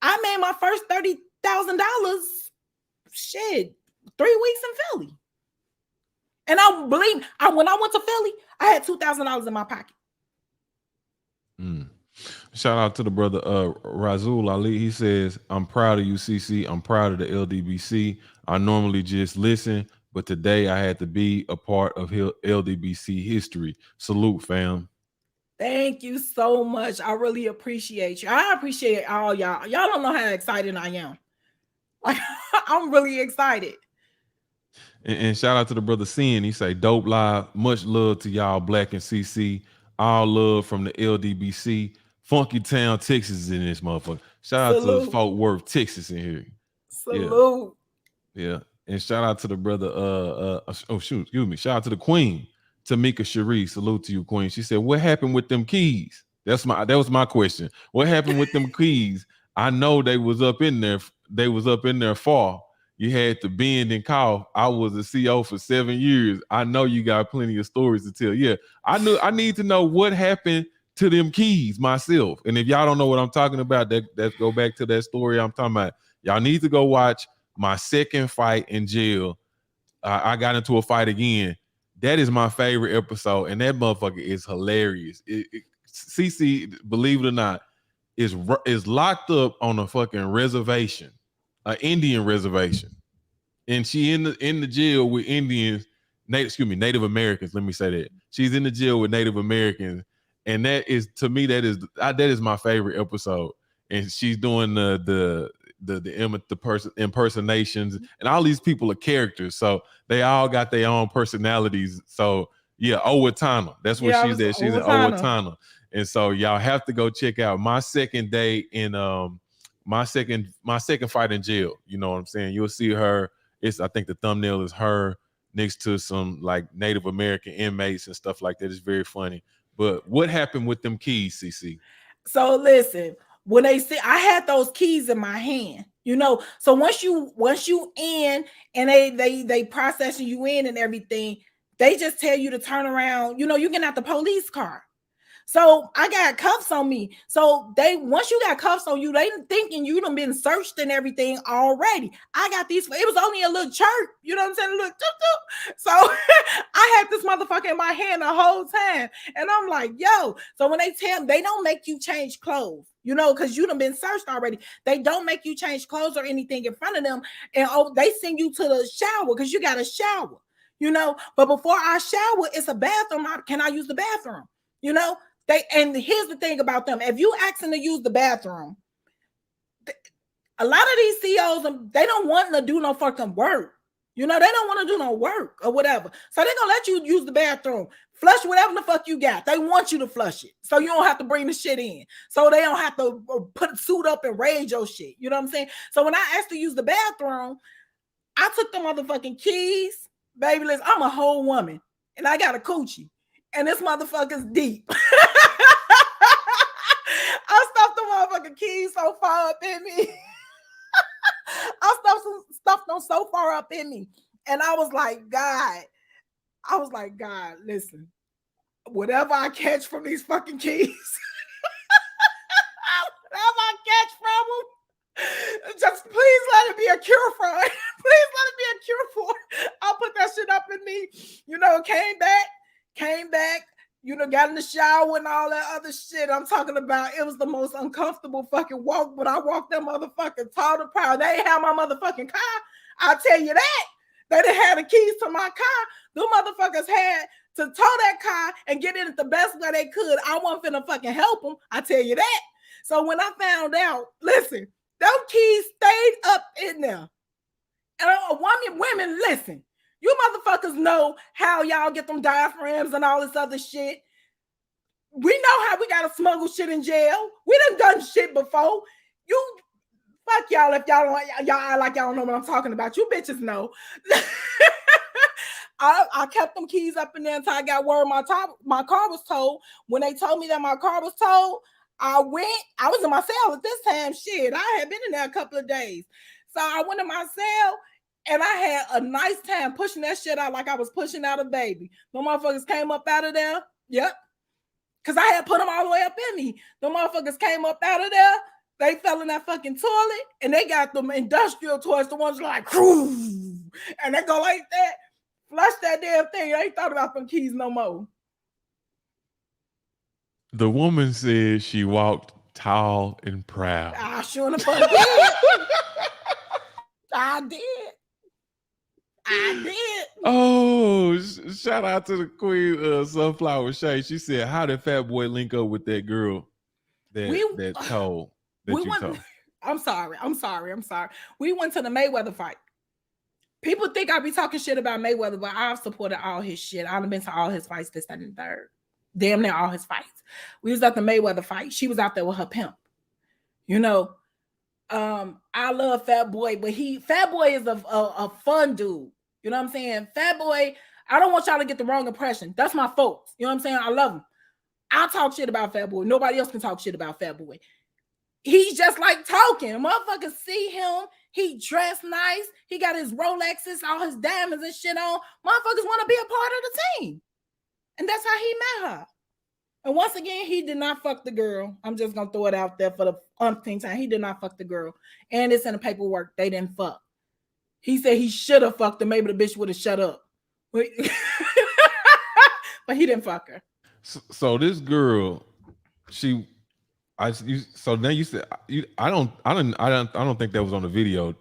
I made my first $30,000, shit, 3 weeks in Philly. And when I went to Philly, I had $2,000 in my pocket. Shout out to the brother Razul Ali. He says, "I'm proud of you, CC. I'm proud of the LDBC. I normally just listen, but today I had to be a part of LDBC history. Salute, fam." Thank you so much. I really appreciate you. I appreciate all y'all. Y'all don't know how excited I am. Like, I'm really excited. And shout out to the brother Sin. He say, "Dope live. Much love to y'all, Black and CC. All love from the LDBC. Funky Town, Texas is in this motherfucker. Shout out to Salute. Fort Worth, Texas in here. Yeah. Salute. Yeah. And shout out to the brother, excuse me. Shout out to the queen, Tamika Cherie. Salute to you, queen. She said, "What happened with them keys?" That was my question. What happened with them keys? I know they was up in there. They was up in there far. You had to bend and call. I was a CO for 7 years. I know you got plenty of stories to tell. Yeah, I need to know what happened to them keys myself. And if y'all don't know what I'm talking about, that go back to that story I'm talking about. Y'all need to go watch my second fight in jail. I got into a fight again. That is my favorite episode, and that motherfucker is hilarious. CC, believe it or not, is locked up on a fucking reservation, an Indian reservation, and she in the jail with Indians, Native Americans. Let me say that she's in the jail with Native Americans, and that is, to me, that is my favorite episode. And she's doing the the person impersonations, and all these people are characters, so they all got their own personalities. So yeah, Owatonna, that's what she's at. She's in Owatonna, and so y'all have to go check out my second day in my second fight in jail. You know what I'm saying? You'll see her. I think the thumbnail is her next to some like Native American inmates and stuff like that. It's very funny. But what happened with them keys, CC? So listen, when they see I had those keys in my hand, so once you in and they processing you in and everything, they just tell you to turn around. You get out the police car. So I got cuffs on me. So once you got cuffs on you, they thinking you done been searched and everything already. I got these. It was only a little chirp. You know what I'm saying? A little so I had this motherfucker in my hand the whole time, and I'm like, yo. So when they tell them, they don't make you change clothes, because you done been searched already. They don't make you change clothes or anything in front of them, and they send you to the shower because you got a shower. But before I shower, it's a bathroom. Can I use the bathroom? And here's the thing about them. If you ask them to use the bathroom, a lot of these CEOs, they don't want to do no fucking work. They don't want to do no work or whatever. So they're going to let you use the bathroom. Flush whatever the fuck you got. They want you to flush it. So you don't have to bring the shit in. So they don't have to put a suit up and raid your shit. You know what I'm saying? So when I asked to use the bathroom, I took the motherfucking keys. Baby, listen, I'm a whole woman. And I got a coochie. And this motherfucker's deep. I stuffed the motherfucking keys so far up in me. I stuffed them so far up in me. And I was like, God, listen, whatever I catch from these fucking keys, whatever I catch from them, just please let it be a cure for it. Please let it be a cure for it. I'll put that shit up in me. Came back, got in the shower and all that other shit I'm talking about. It was the most uncomfortable fucking walk, but I walked that motherfucking tall to proud. They ain't have my motherfucking car. I'll tell you that. They didn't have the keys to my car. Them motherfuckers had to tow that car and get in it the best way they could. I wasn't finna fucking help them. I tell you that. So when I found out, listen, those keys stayed up in there. And women, listen. You motherfuckers know how y'all get them diaphragms and all this other shit. We know how we gotta smuggle shit in jail. We done shit before. You fuck y'all if y'all act like y'all don't know what I'm talking about. You bitches know. I kept them keys up in there until I got word my car was towed. When they told me that my car was towed, I was in my cell at this time. Shit, I had been in there a couple of days. So I went in my cell. And I had a nice time pushing that shit out like I was pushing out a baby. The motherfuckers came up out of there. Yep. Because I had put them all the way up in me. The motherfuckers came up out of there. They fell in that fucking toilet. And they got them industrial toys. The ones like, crew. And they go like that. Flush that damn thing. I ain't thought about them keys no more. The woman said she walked tall and proud. I sure enough did. I did. Oh, shout out to the queen, Sunflower Shay. She said, "How did Fat Boy link up with that girl that told?" I'm sorry. We went to the Mayweather fight. People think I be talking shit about Mayweather, but I've supported all his shit. I've been to all his fights, this, that, and the third. Damn near all his fights. We was at the Mayweather fight. She was out there with her pimp. I love Fat Boy, but Fat Boy is a fun dude. You know what I'm saying? Fat Boy, I don't want y'all to get the wrong impression. That's my folks. You know what I'm saying? I love him. I talk shit about Fat Boy. Nobody else can talk shit about Fat Boy. He's just like talking. Motherfuckers see him. He dressed nice. He got his Rolexes, all his diamonds and shit on. Motherfuckers want to be a part of the team. And that's how he met her. And once again, he did not fuck the girl. I'm just going to throw it out there for the umpteenth time. He did not fuck the girl. And it's in the paperwork. They didn't fuck. He said he should have fucked her. Maybe the bitch would have shut up. But he didn't fuck her. So this girl, so now you said I don't think that was on the video.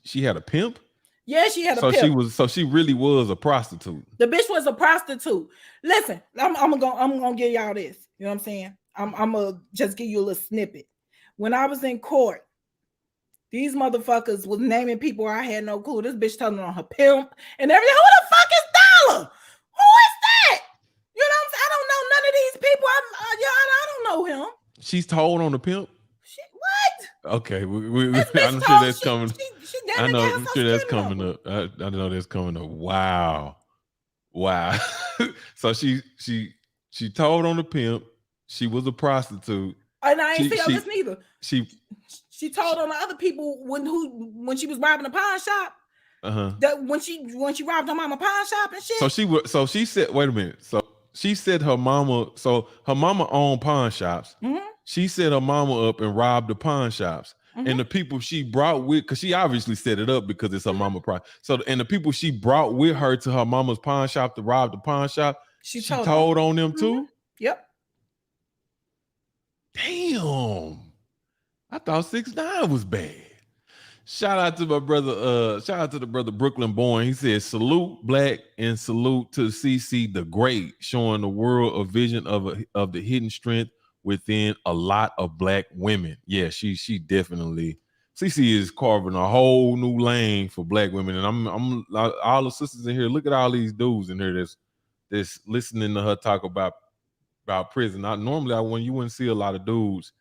She had a pimp. Yeah, she had a pimp. She really was a prostitute. The bitch was a prostitute. Listen, I'm gonna give y'all this. You know what I'm saying? I'm gonna just give you a little snippet. When I was in court, These motherfuckers was naming people I had no clue. This bitch telling on her pimp and everything. Who the fuck is Dollar? Who is that? You know what I'm saying? I don't know none of these people. I don't know him. She's told on the pimp. What? Okay, I'm sure that's coming. She I'm sure that's coming up. I know that's coming up. Wow. So she told on the pimp. She was a prostitute. And I ain't see this neither. She told on the other people when she was robbing a pawn shop. That when she robbed her mama pawn shop and shit. So she said, wait a minute. So she said her mama owned pawn shops. Mm-hmm. She set her mama up and robbed the pawn shops. Mm-hmm. And the people she brought with, because she obviously set it up because it's her mama pride. So, and the people she brought with her to her mama's pawn shop to rob the pawn shop, she told on them too. Yep. Damn. I thought 6ix9ine was bad. Shout out to my brother. Shout out to the brother Brooklyn Born. He said, "Salute Black and salute to CC the Great, showing the world a vision of the hidden strength within a lot of Black women." Yeah, she definitely. CC is carving a whole new lane for Black women, and I'm all the sisters in here. Look at all these dudes in here that's listening to her talk about prison. Normally when you wouldn't see a lot of dudes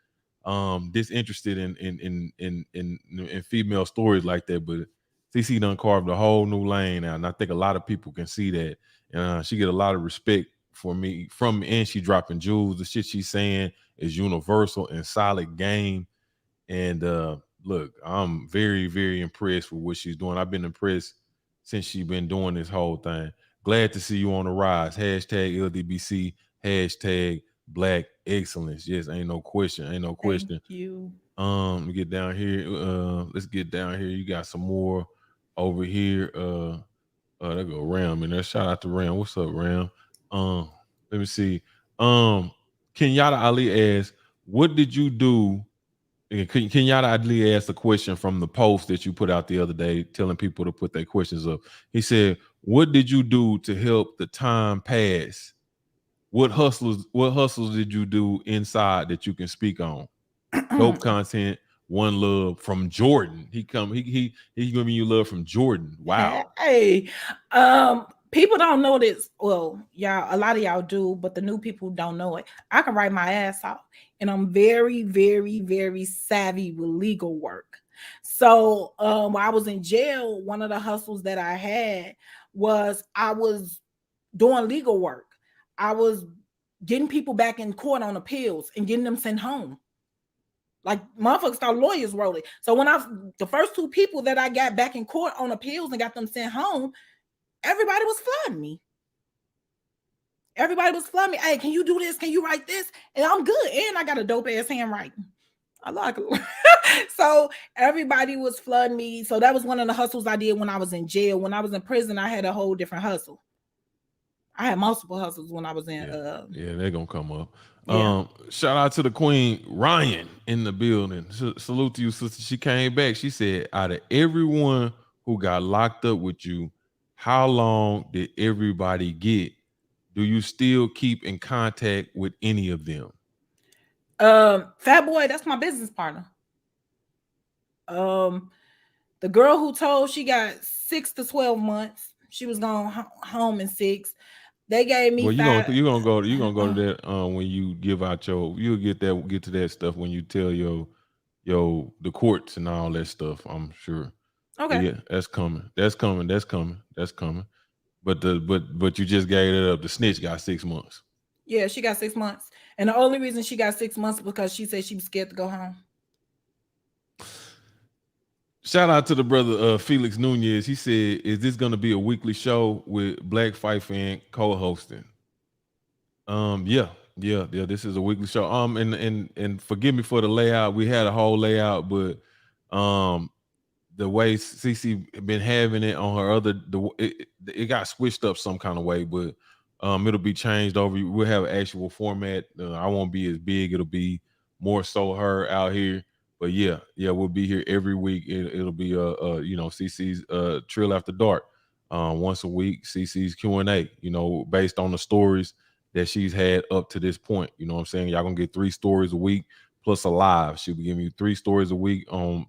disinterested in female stories like that, but CC done carved a whole new lane now, and I think a lot of people can see that, and she get a lot of respect from me, and she dropping jewels. The shit she's saying is universal and solid game, and look, I'm very, very impressed with what she's doing. I've been impressed since she's been doing this whole thing. Glad to see you on the rise. Hashtag LDBC, hashtag Black excellence. Yes, ain't no question. Thank you. Let me get down here. Let's get down here. You got some more over here. There go Ram in there. Shout out to Ram. What's up, Ram? Let me see. Kenyatta Ali asks, what did you do? Kenyatta Ali asked a question from the post that you put out the other day, telling people to put their questions up. He said, what did you do to help the time pass? What hustles did you do inside that you can speak on? Dope content, one love from Jordan. He's giving you love from Jordan. Wow. Hey, people don't know this. Well, y'all, a lot of y'all do, but the new people don't know it. I can write my ass off, and I'm very, very, very savvy with legal work. So while I was in jail, one of the hustles that I had was I was doing legal work. I was getting people back in court on appeals and getting them sent home. Like motherfuckers thought lawyers wrote it. So when the first 2 people that I got back in court on appeals and got them sent home, everybody was flooding me. Hey, can you do this? Can you write this? And I'm good. And I got a dope ass handwriting. I like it. So everybody was flooding me. So that was one of the hustles I did when I was in jail. When I was in prison, I had a whole different hustle. I had multiple hustles when I was in. Yeah, they're gonna come up. Yeah. Shout out to the queen, Ryan, in the building. Salute to you, sister. She came back. She said, out of everyone who got locked up with you, how long did everybody get? Do you still keep in contact with any of them? Fat Boy, that's my business partner. The girl who told she got 6 to 12 months. She was going home in 6. They gave me. Well, you're gonna go to that when you give out you'll get to that stuff when you tell the courts and all that stuff. I'm sure. Okay. But yeah, that's coming. But you just gave it up. The snitch got 6 months. Yeah, she got 6 months, and the only reason she got 6 months because she said she was scared to go home. Shout out to the brother Felix Nunez. He said, "Is this going to be a weekly show with Black Fight Fan co-hosting?" Yeah. This is a weekly show. And forgive me for the layout. We had a whole layout, but the way CC been having it on her other, it got switched up some kind of way, but it'll be changed over. We'll have an actual format. I won't be as big. It'll be more so her out here. But yeah, we'll be here every week. It'll be CC's Trill After Dark once a week. CC's Q&A, based on the stories that she's had up to this point. You know what I'm saying? Y'all gonna get 3 stories a week plus a live. She'll be giving you 3 stories a week. On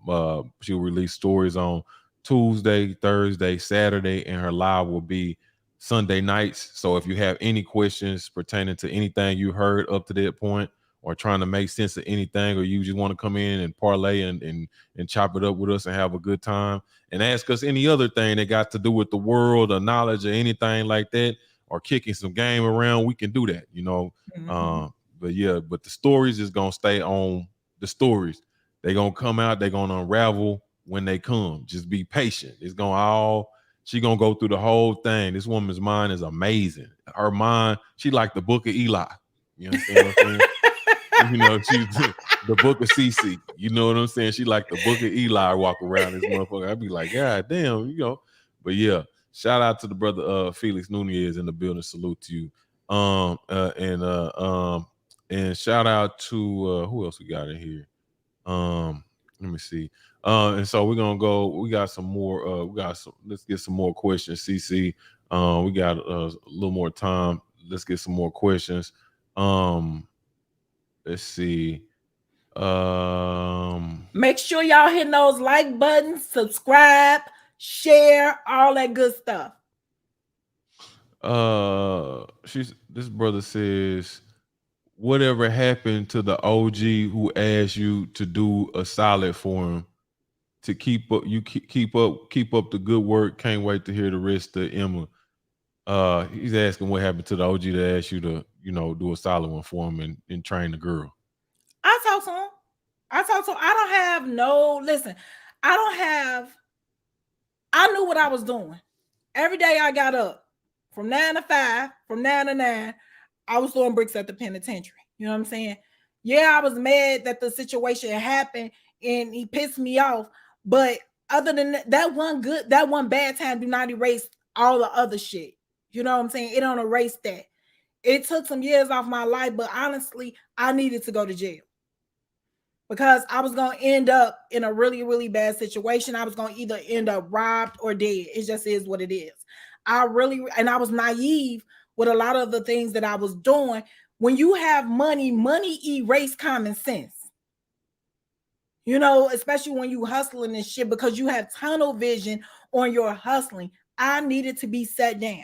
she'll release stories on Tuesday, Thursday, Saturday, and her live will be Sunday nights. So if you have any questions pertaining to anything you heard up to that point, or trying to make sense of anything, or you just want to come in and parlay and chop it up with us and have a good time and ask us any other thing that got to do with the world or knowledge or anything like that, or kicking some game around, we can do that, you know. Mhm. But yeah, but the stories is gonna stay on the stories. They're gonna come out, they're gonna unravel when they come. Just be patient. It's gonna all she gonna go through the whole thing. This woman's mind is amazing. Her mind, she like the book of Eli. You understand what I'm saying? You know, she's the book of CC. You know what I'm saying? She like the book of Eli walk around this motherfucker. I'd be like, God damn, you know. But yeah, shout out to the brother Felix Nunez in the building. Salute to you. And shout out to who else we got in here? Let me see. And so we're gonna go. We got some more. Let's get some more questions. CC. We got a little more time. Let's get some more questions. Let's see. Make sure y'all hitting those like buttons, subscribe, share, all that good stuff. This brother says, whatever happened to the OG who asked you to do a solid for him to keep up? You keep up the good work. Can't wait to hear the rest of Emma. He's asking what happened to the OG that asked you to, you know, do a solid one for him and train the girl. I talk to him. I don't have no listen. I don't have. I knew what I was doing. Every day I got up from 9 to 5, from 9 to 9. I was throwing bricks at the penitentiary. You know what I'm saying? Yeah, I was mad that the situation happened and he pissed me off. But other than that one bad time do not erase all the other shit. You know what I'm saying? It don't erase that. It took some years off my life, but honestly, I needed to go to jail because I was going to end up in a really, really bad situation. I was going to either end up robbed or dead. It just is what it is. I was naive with a lot of the things that I was doing. When you have money erase common sense. You know, especially when you hustling and shit, because you have tunnel vision on your hustling. I needed to be set down.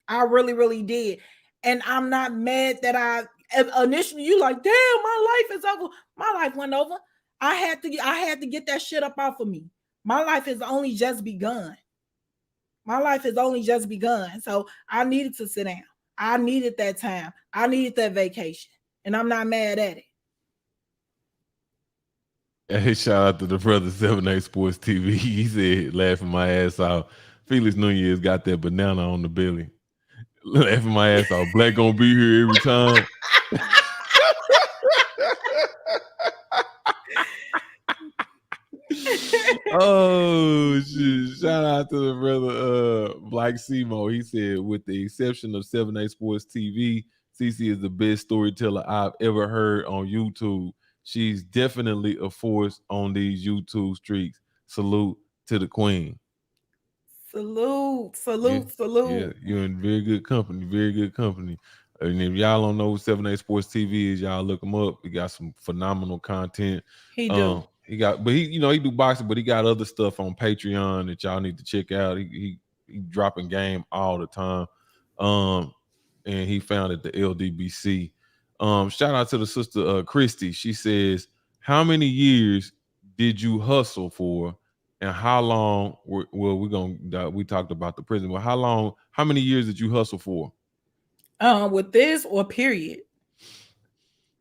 I really, really did. And I'm not mad that initially you like, damn, my life is over. My life went over. I had to get that shit up off of me. My life has only just begun. My life has only just begun. So I needed to sit down. I needed that time. I needed that vacation. And I'm not mad at it. Hey, shout out to the brother 7A Sports TV. He said, laughing my ass off. Felix Nunez got that banana on the belly. Laughing my ass off. Black gonna be here every time. Oh shit! Shout out to the brother Black Simo. He said, with the exception of 7A Sports TV, CC is the best storyteller I've ever heard on YouTube. She's definitely a force on these YouTube streets. Salute to the queen. Salute. Yeah, you're in very good company. Very good company. And if y'all don't know who 7A Sports TV is, y'all look him up. He got some phenomenal content. He do. He do boxing, but he got other stuff on Patreon that y'all need to check out. He dropping game all the time. And he founded the LDBC. Shout out to the sister Christy. She says, how many years did you hustle for? And how long we talked about the prison, but how many years did you hustle for? With this or period?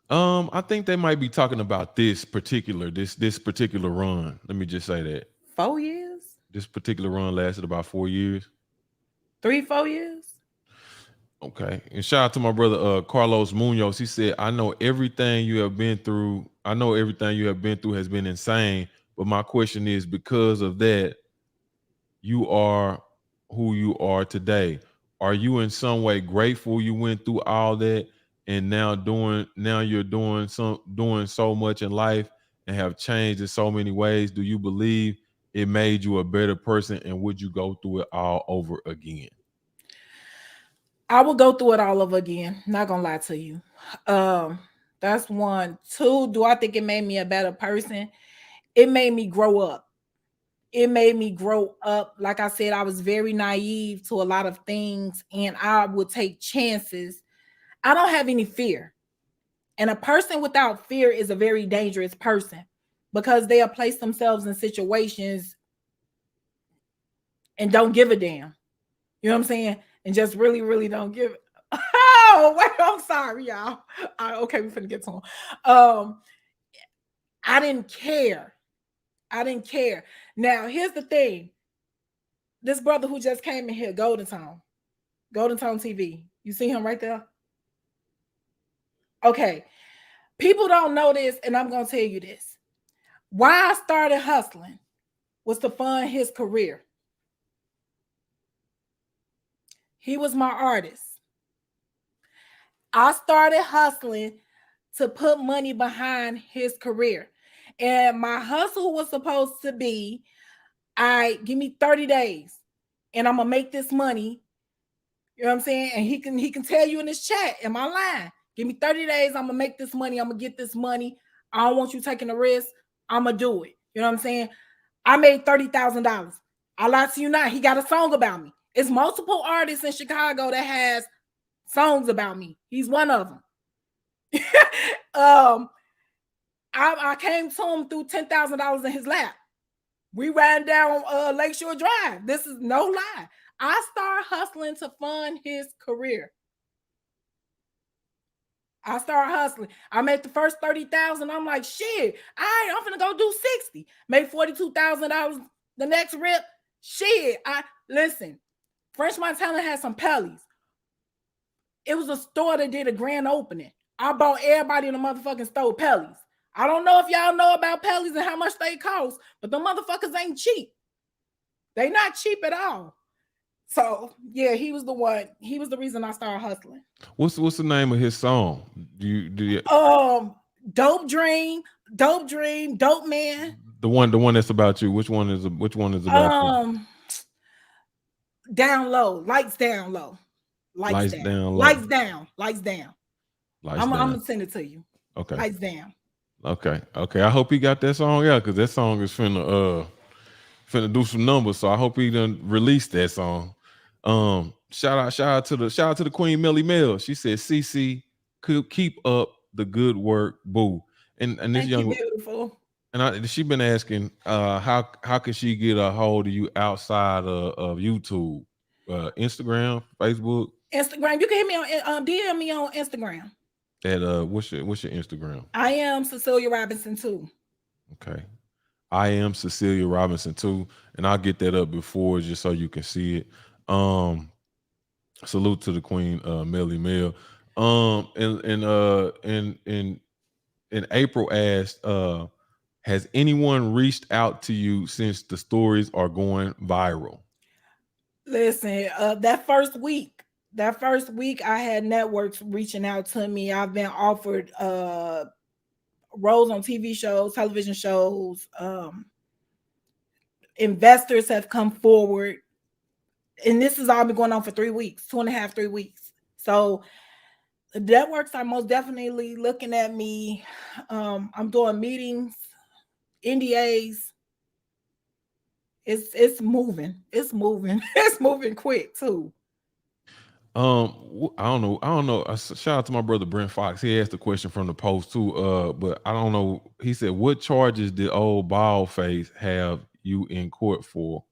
I think they might be talking about this particular run. Let me just say that 4 years. This particular run lasted about 4 years. 3-4 years. Okay. And shout out to my brother Carlos Munoz. He said, I know everything you have been through has been insane. But my question is, because of that, you are who you are today. Are you in some way grateful you went through all that and now you're doing so much in life and have changed in so many ways? Do you believe it made you a better person, and would you go through it all over again? I will go through it all over again. Not gonna lie to you. That's one. Two, do I think it made me a better person? It made me grow up. It made me grow up. Like I said, I was very naive to a lot of things and I would take chances. I don't have any fear. And a person without fear is a very dangerous person because they'll place themselves in situations and don't give a damn. You know what I'm saying? And just really, really don't give. Oh, wait, I'm sorry, y'all. Okay, we're finna get to him. I didn't care. I didn't care. Now, here's the thing. This brother who just came in here, Golden Tone TV. You see him right there? Okay. People don't know this, and I'm gonna tell you this. Why I started hustling was to fund his career. He was my artist. I started hustling to put money behind his career. And my hustle was supposed to be, give me 30 days and I'm gonna make this money. You know what I'm saying? And he can tell you in this chat, am I lying? Give me 30 days, I'm gonna make this money, I'm gonna get this money. I don't want you taking a risk. I'm gonna do it. You know what I'm saying? I made $30,000. I lie to you not. He got a song about me. It's multiple artists in Chicago that has songs about me. He's one of them. I came to him through $10,000 in his lap. We ran down Lakeshore Drive. This is no lie. I started hustling to fund his career. I started hustling. I made the first 30,000. I'm like, shit, I'm finna go do 60. Made $42,000 the next rip. Shit, listen. French Montana had some Pellies. It was a store that did a grand opening. I bought everybody in the motherfucking store Pellies. I don't know if y'all know about Pellies and how much they cost, but the motherfuckers ain't cheap. They not cheap at all. So yeah, he was the one. He was the reason I started hustling. What's the name of his song? Do you Dope Dream, Dope Man. The one that's about you. Which one is about you? Down Low, Lights Down Low. Lights down. Lights down. Lights down. I'm gonna send it to you. Okay. Lights down. Okay. I hope he got that song. Yeah, because that song is finna do some numbers. So I hope he done released that song. Shout out to the Queen Melly Mel. She said, "CC, could keep up the good work, boo." And this Thank young you, beautiful. And she been asking how can she get a hold of you outside of YouTube, Instagram, Facebook. Instagram. You can hit me on DM me on Instagram. At what's your Instagram? I am Cecelia Robinson too. Okay. I am Cecelia Robinson too, and I'll get that up before just so you can see it. Salute to the Queen, Melly Mel. And April asked, has anyone reached out to you since the stories are going viral? Listen, that first week I had networks reaching out to me. I've been offered roles on TV shows, television shows. Investors have come forward, and this has all been going on for 3 weeks, 2.5, 3 weeks. So the networks are most definitely looking at me. I'm doing meetings, NDAs. It's moving. It's moving quick too. I don't know. Shout out to my brother Brent Fox. He asked a question from the post too. But I don't know. He said, "What charges did old Baldface have you in court for?"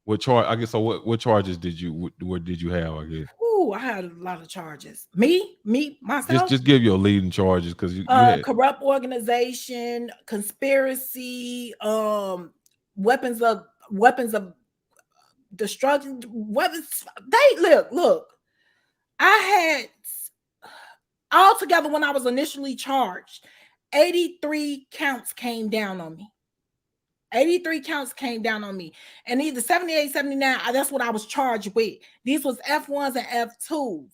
What charge? I guess so. What charges did you have? I guess. Ooh, I had a lot of charges. Me myself. Just give your leading charges because you had corrupt organization, conspiracy, weapons of destruction, weapons. Look. I had altogether when I was initially charged, 83 counts came down on me. 83 counts came down on me. And either 78, 79, that's what I was charged with. These was F1s and F2s.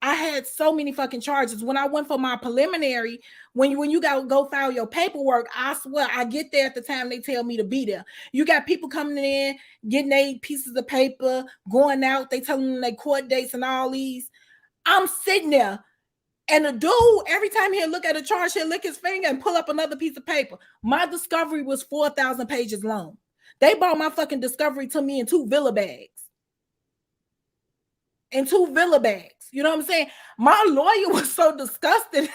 I had so many fucking charges. When I went for my preliminary, when you go file your paperwork, I swear I get there at the time they tell me to be there. You got people coming in, getting their pieces of paper, going out, they telling them their court dates and all these. I'm sitting there And the dude, every time he'll look at a chart, he'll lick his finger and pull up another piece of paper. My discovery was 4,000 pages long. They brought my fucking discovery to me in 2 Villa bags. In 2 Villa bags. You know what I'm saying? My lawyer was so disgusted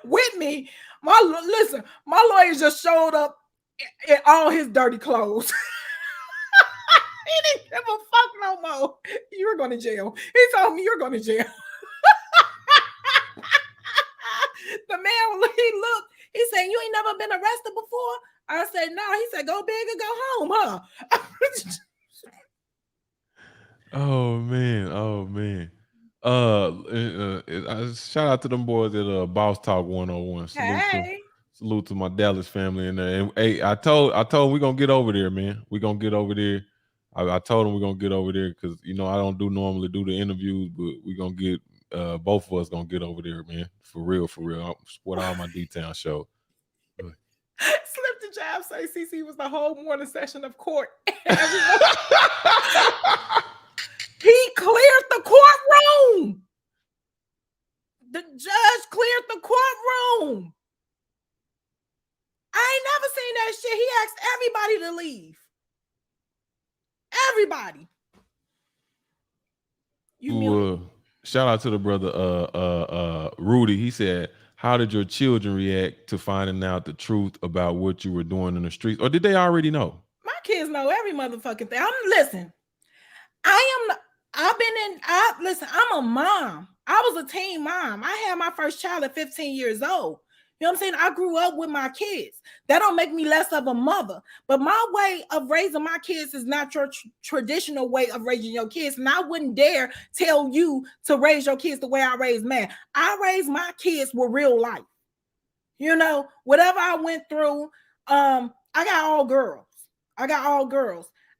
with me. My lawyer just showed up in all his dirty clothes. He didn't give a fuck no more. You're going to jail. He told me you're going to jail. The man, he looked, he said, you ain't never been arrested before? I said, no. He said, go big or go home, huh? Oh man. Shout out to them boys at Boss Talk 101. Salute to my Dallas family in there. And hey, I told him we're gonna get over there, man. We're gonna get over there. I told him we're gonna get over there because I don't normally do the interviews, but we're gonna get both of us gonna get over there, man. For real. I'll support all my D-Town show. Slip the job, say CC was the whole morning session of court. He cleared the courtroom. The judge cleared the courtroom. I ain't never seen that shit. He asked everybody to leave. Everybody. Shout out to the brother Rudy. He said, how did your children react to finding out the truth about what you were doing in the streets? Or did they already know? My kids know every motherfucking thing. Listen, I'm a mom. I was a teen mom. I had my first child at 15 years old. You know what I'm saying? I grew up with my kids. That don't make me less of a mother. But my way of raising my kids is not your traditional way of raising your kids. And I wouldn't dare tell you to raise your kids the way I raised mine. I raised my kids with real life. Whatever I went through, I got all girls.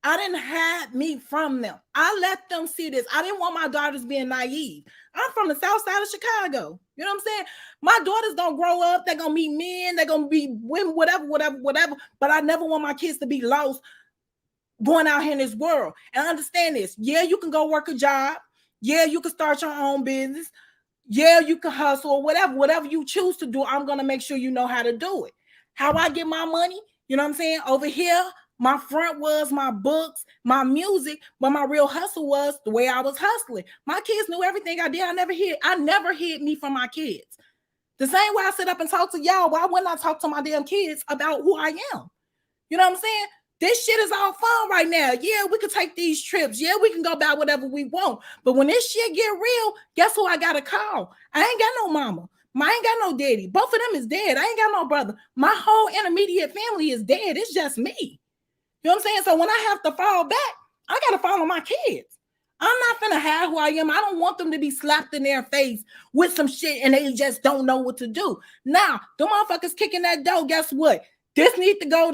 I didn't hide me from them. I let them see this. I didn't want my daughters being naive. I'm from the south side of Chicago. You know what I'm saying? My daughters gonna grow up. They're gonna meet men. They're gonna be women, whatever. But I never want my kids to be lost going out here in this world. And understand this. Yeah, you can go work a job. Yeah, you can start your own business. Yeah, you can hustle or whatever you choose to do. I'm gonna make sure you know how to do it. How I get my money, you know what I'm saying? Over here, my front was my books, my music, but my real hustle was the way I was hustling. My kids knew everything I did. I never hid me from my kids. The same way I sit up and talk to y'all, why wouldn't I talk to my damn kids about who I am? You know what I'm saying? This shit is all fun right now. Yeah, we could take these trips. Yeah, we can go buy whatever we want. But when this shit get real, guess who I got to call? I ain't got no mama. I ain't got no daddy. Both of them is dead. I ain't got no brother. My whole intermediate family is dead. It's just me. You know what I'm saying? So when I have to fall back, I got to follow my kids. I'm not finna hide who I am. I don't want them to be slapped in their face with some shit and they just don't know what to do. Now, the motherfuckers kicking that door, guess what? This need to go,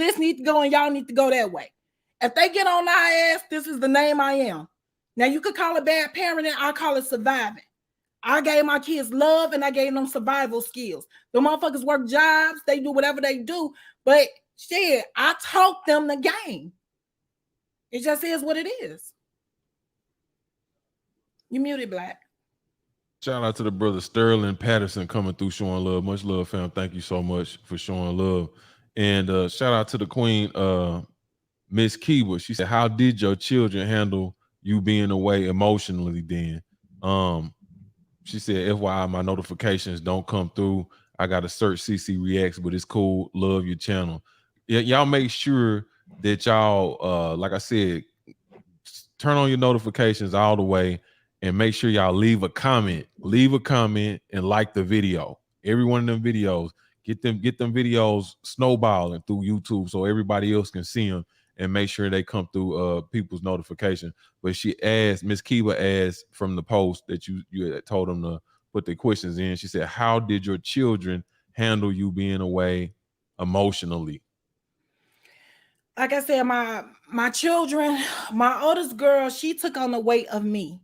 and y'all need to go that way. If they get on our ass, this is the name I am. Now, you could call it bad parenting. I call it surviving. I gave my kids love and I gave them survival skills. The motherfuckers work jobs. They do whatever they do. But shit, I taught them the game. It just is what it is. You muted, Black. Shout out to the brother Sterling Patterson coming through showing love. Much love, fam. Thank you so much for showing love. And shout out to the queen, Miss Kiba. She said, how did your children handle you being away emotionally then? She said, FYI, my notifications don't come through. I got to search cecereacts, but it's cool. Love your channel. Y'all make sure that y'all, like I said, turn on your notifications all the way and make sure y'all leave a comment and like the video. Every one of them videos, get them videos snowballing through YouTube so everybody else can see them and make sure they come through people's notification. But she asked, Miss Kiba asked from the post that you had told them to put their questions in. She said, how did your children handle you being away emotionally? Like I said, my children, my oldest girl, she took on the weight of me.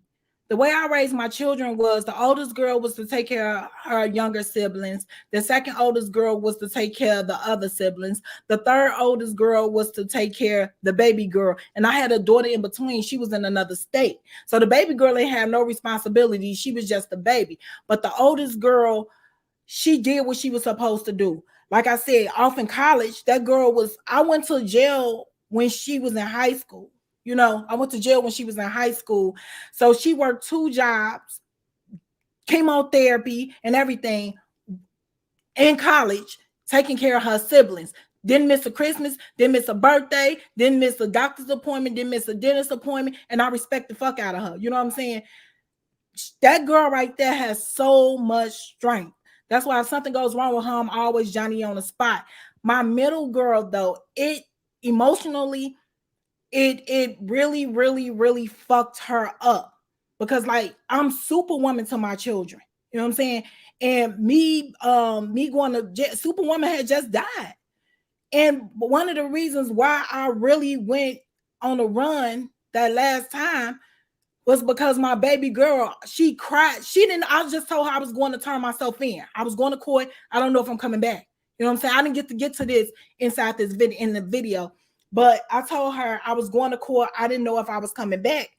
The way I raised my children was the oldest girl was to take care of her younger siblings. The second oldest girl was to take care of the other siblings. The third oldest girl was to take care of the baby girl. And I had a daughter in between. She was in another state. So the baby girl ain't have no responsibility. She was just a baby. But the oldest girl, she did what she was supposed to do. Like I said, off in college, that girl was, I went to jail when she was in high school. You know, I went to jail when she was in high school. So she worked 2 jobs, chemotherapy and everything in college, taking care of her siblings. Didn't miss a Christmas, didn't miss a birthday, didn't miss a doctor's appointment, didn't miss a dentist appointment. And I respect the fuck out of her. You know what I'm saying? That girl right there has so much strength. That's why if something goes wrong with her, I'm always Johnny on the spot. My middle girl, though, it emotionally, it really, really, really fucked her up because like I'm superwoman to my children. You know what I'm saying? And me going to Superwoman had just died. And one of the reasons why I really went on a run that last time was because my baby girl, she cried. She didn't, I just told her I was going to turn myself in. I was going to court. I don't know if I'm coming back. You know what I'm saying? I didn't get to this inside this video in the video, but I told her I was going to court. I didn't know if I was coming back.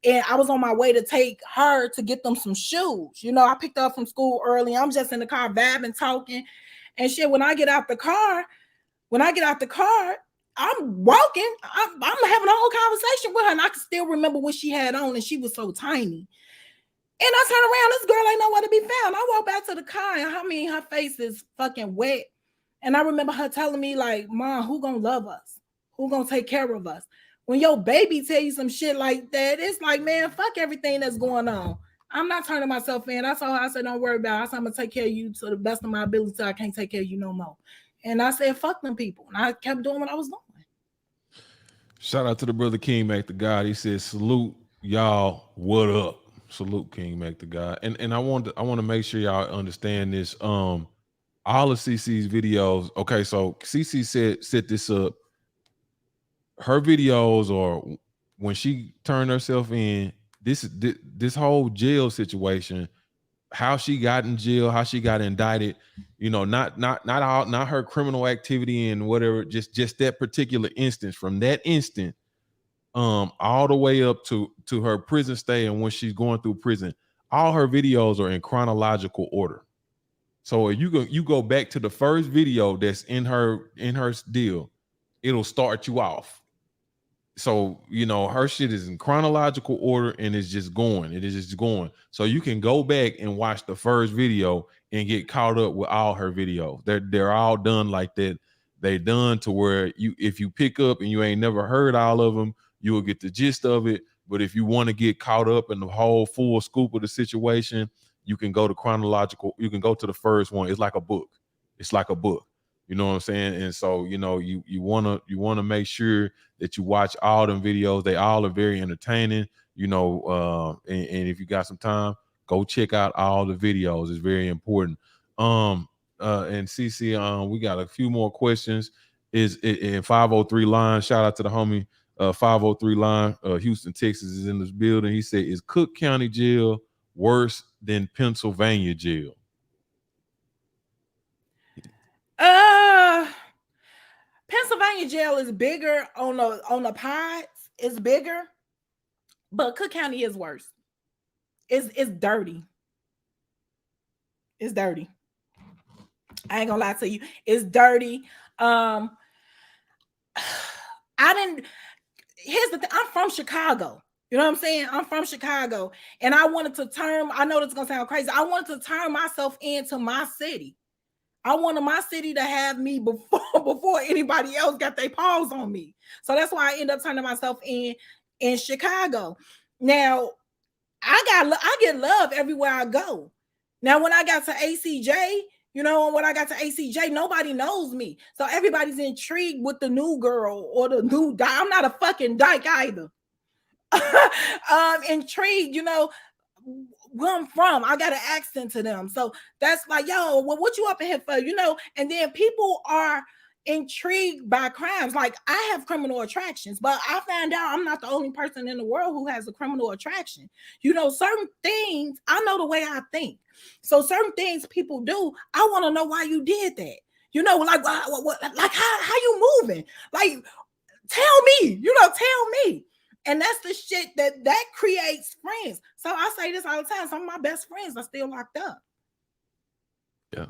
And I was on my way to take her to get them some shoes. You know, I picked her up from school early. I'm just in the car vibing, talking. And shit, when I get out the car, I'm walking. I'm having a whole conversation with her, and I can still remember what she had on, and she was so tiny. And I turn around, this girl ain't nowhere to be found. I walk back to the car, and her face is fucking wet. And I remember her telling me, like, Mom, who gonna love us? Who gonna take care of us? When your baby tell you some shit like that, it's like, man, fuck everything that's going on. I'm not turning myself in. I told her, I said, don't worry about it. I said, I'm gonna take care of you to the best of my ability till I can't take care of you no more. And I said, fuck them people. And I kept doing what I was doing. Shout out to the brother King Mac the God. He said, salute y'all, what up? Salute King Mac the God. And I want to make sure y'all understand this. All of CC's videos. Okay, so CC set this up. Her videos, or when she turned herself in, this whole jail situation, how she got in jail, how she got indicted, you know, not her criminal activity and whatever, just that particular instance, from that instant all the way up to her prison stay and when she's going through prison. All her videos are in chronological order. So if you go back to the first video that's in her deal, it'll start you off. So, you know, her shit is in chronological order and it's just going. It is just going. So you can go back and watch the first video and get caught up with all her videos. They're all done like that. They done to where if you pick up and you ain't never heard all of them, you will get the gist of it. But if you want to get caught up in the whole full scoop of the situation, you can go to chronological. You can go to the first one. It's like a book. It's like a book. You know what I'm saying? And so, you know, you wanna make sure that you watch all them videos. They all are very entertaining, you know, and if you got some time, go check out all the videos. It's very important. And CC, we got a few more questions. Is in 503 line, shout out to the homie 503 line, Houston, Texas is in this building. He said, is Cook County jail worse than Pennsylvania jail? Pennsylvania jail is bigger on the pods. It's bigger, but Cook County is worse. It's dirty. It's dirty. I ain't gonna lie to you. It's dirty. Here's the thing. I'm from Chicago. You know what I'm saying? I'm from Chicago. And I wanted to I know this is gonna sound crazy. I wanted to turn myself into my city. I wanted my city to have me before anybody else got their paws on me. So that's why I end up turning myself in Chicago. Now, I get love everywhere I go. Now, when I got to ACJ, nobody knows me. So everybody's intrigued with the new girl or the new dyke. I'm not a fucking dyke either. Intrigued, you know, where I'm from. I got an accent to them. So that's like, yo, well, what you up in here for? You know, and then people are intrigued by crimes. Like, I have criminal attractions, but I found out I'm not the only person in the world who has a criminal attraction. You know, certain things, I know the way I think. So certain things people do, I want to know why you did that. You know, like like how you moving? Like, tell me, tell me. And that's the shit that creates friends. So I say this all the time. Some of my best friends are still locked up. Yeah.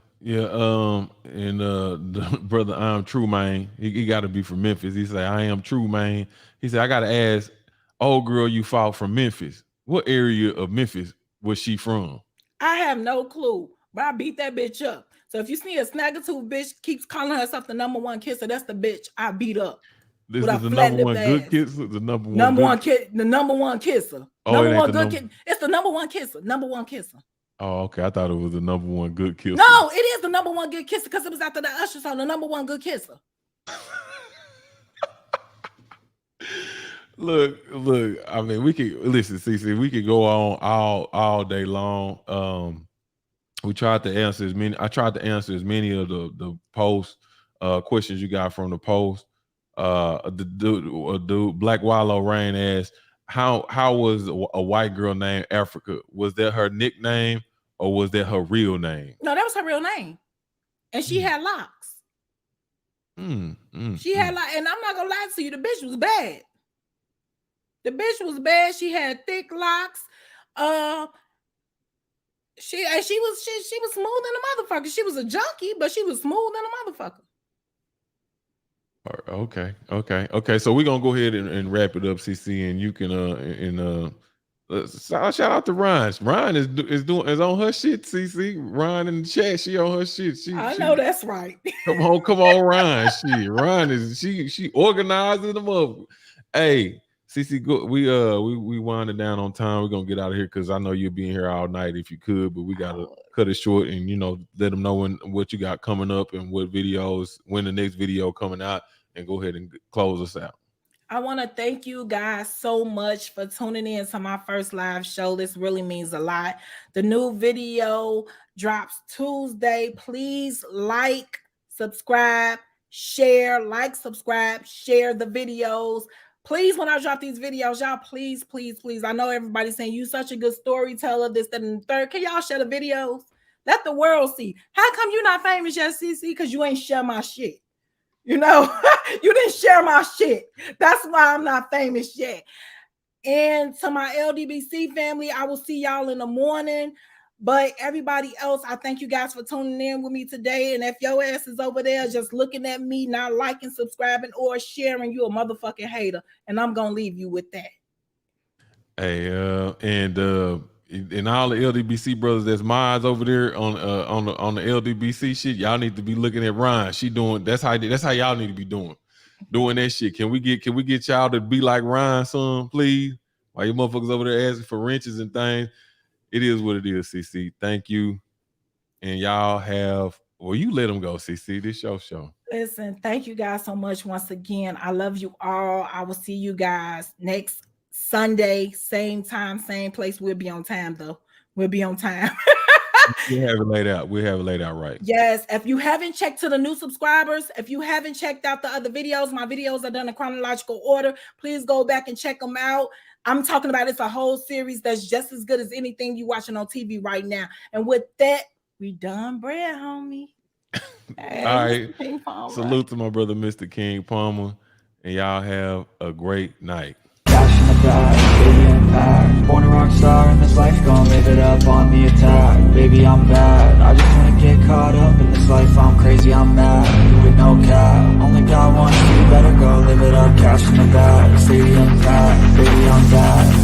And the brother I'm True Man, he got to be from Memphis. He said, I am True Man. He said, I gotta ask, old girl you fought from Memphis. What area of Memphis was she from? I have no clue, but I beat that bitch up. So if you see a snagger-tooth bitch keeps calling herself the number one kisser, that's the bitch I beat up. This with is a the number flat-lipped one good ass. kisser. The number one Number good one kid, the number one kisser. Oh, number it ain't one the good number- kid. It's the number one kisser. Number one kisser. Oh, okay. I thought it was the number one good kisser. No, it is the number one good kisser because it was after the Usher song, the number one good kisser. Look. I mean, we could listen, CC. We could go on all day long. We tried to answer as many. I tried to answer as many of the post questions you got from the post. The dude Black Wallow Rain asked, how was a white girl named Africa? Was that her nickname or was that her real name? No, that was her real name, and she had locks. She had like, and I'm not gonna lie to you, the bitch was bad. The bitch was bad. She had thick locks. She was smooth than a motherfucker. She was a junkie, but she was smooth than a motherfucker. Okay. So we're gonna go ahead and wrap it up, CC, and you can shout out to Ryan. Ryan is on her shit, CC. Ryan in the chat, she on her shit. I know that's right. Come on, Ryan. Ryan is she organizing them up. Hey, CC, we winding down on time. We're gonna get out of here because I know you'll be in here all night if you could, but we gotta cut it short and let them know what you got coming up and what videos, when the next video coming out, and go ahead and close us out. I want to thank you guys so much for tuning in to my first live show. This really means a lot. The new video drops Tuesday. Please like, subscribe, share, share the videos. Please, when I drop these videos, y'all, please. I know everybody's saying you such a good storyteller, this, that, and the third. Can y'all share the videos? Let the world see. How come you not famous yet, CC? Because you ain't share my shit. You didn't share my shit. That's why I'm not famous yet. And to my LDBC family, I will see y'all in the morning. But everybody else, I thank you guys for tuning in with me today. And if your ass is over there just looking at me, not liking, subscribing, or sharing, you a motherfucking hater. And I'm going to leave you with that. Hey, and all the LDBC brothers that's mods over there on the LDBC shit, y'all need to be looking at Ryan. She doing that's how y'all need to be doing that shit. Can we get y'all to be like Ryan, son, please? While you motherfuckers over there asking for wrenches and things. It is what it is, CC. Thank you. And y'all you let them go, CC. This your show. Listen, thank you guys so much once again. I love you all. I will see you guys next Sunday, same time, same place. We'll be on time, though. We'll be on time. We'll have it laid out right. Yes. If you haven't checked to the new subscribers, if you haven't checked out the other videos, my videos are done in chronological order. Please go back and check them out. I'm talking about it's a whole series that's just as good as anything you watching on TV right now. And with that, we done bread, homie. Hey, all right. Salute to my brother, Mr. King Palmer. And y'all have a great night. Cash in the bag, baby, I'm back. Born a rock star in this life, gon' live it up on the attack. Baby, I'm bad. I just wanna get caught up in this life. I'm crazy, I'm mad. With no cap, only got one. You better go live it up. Cash in the bag, stadium packed. Baby, I'm bad.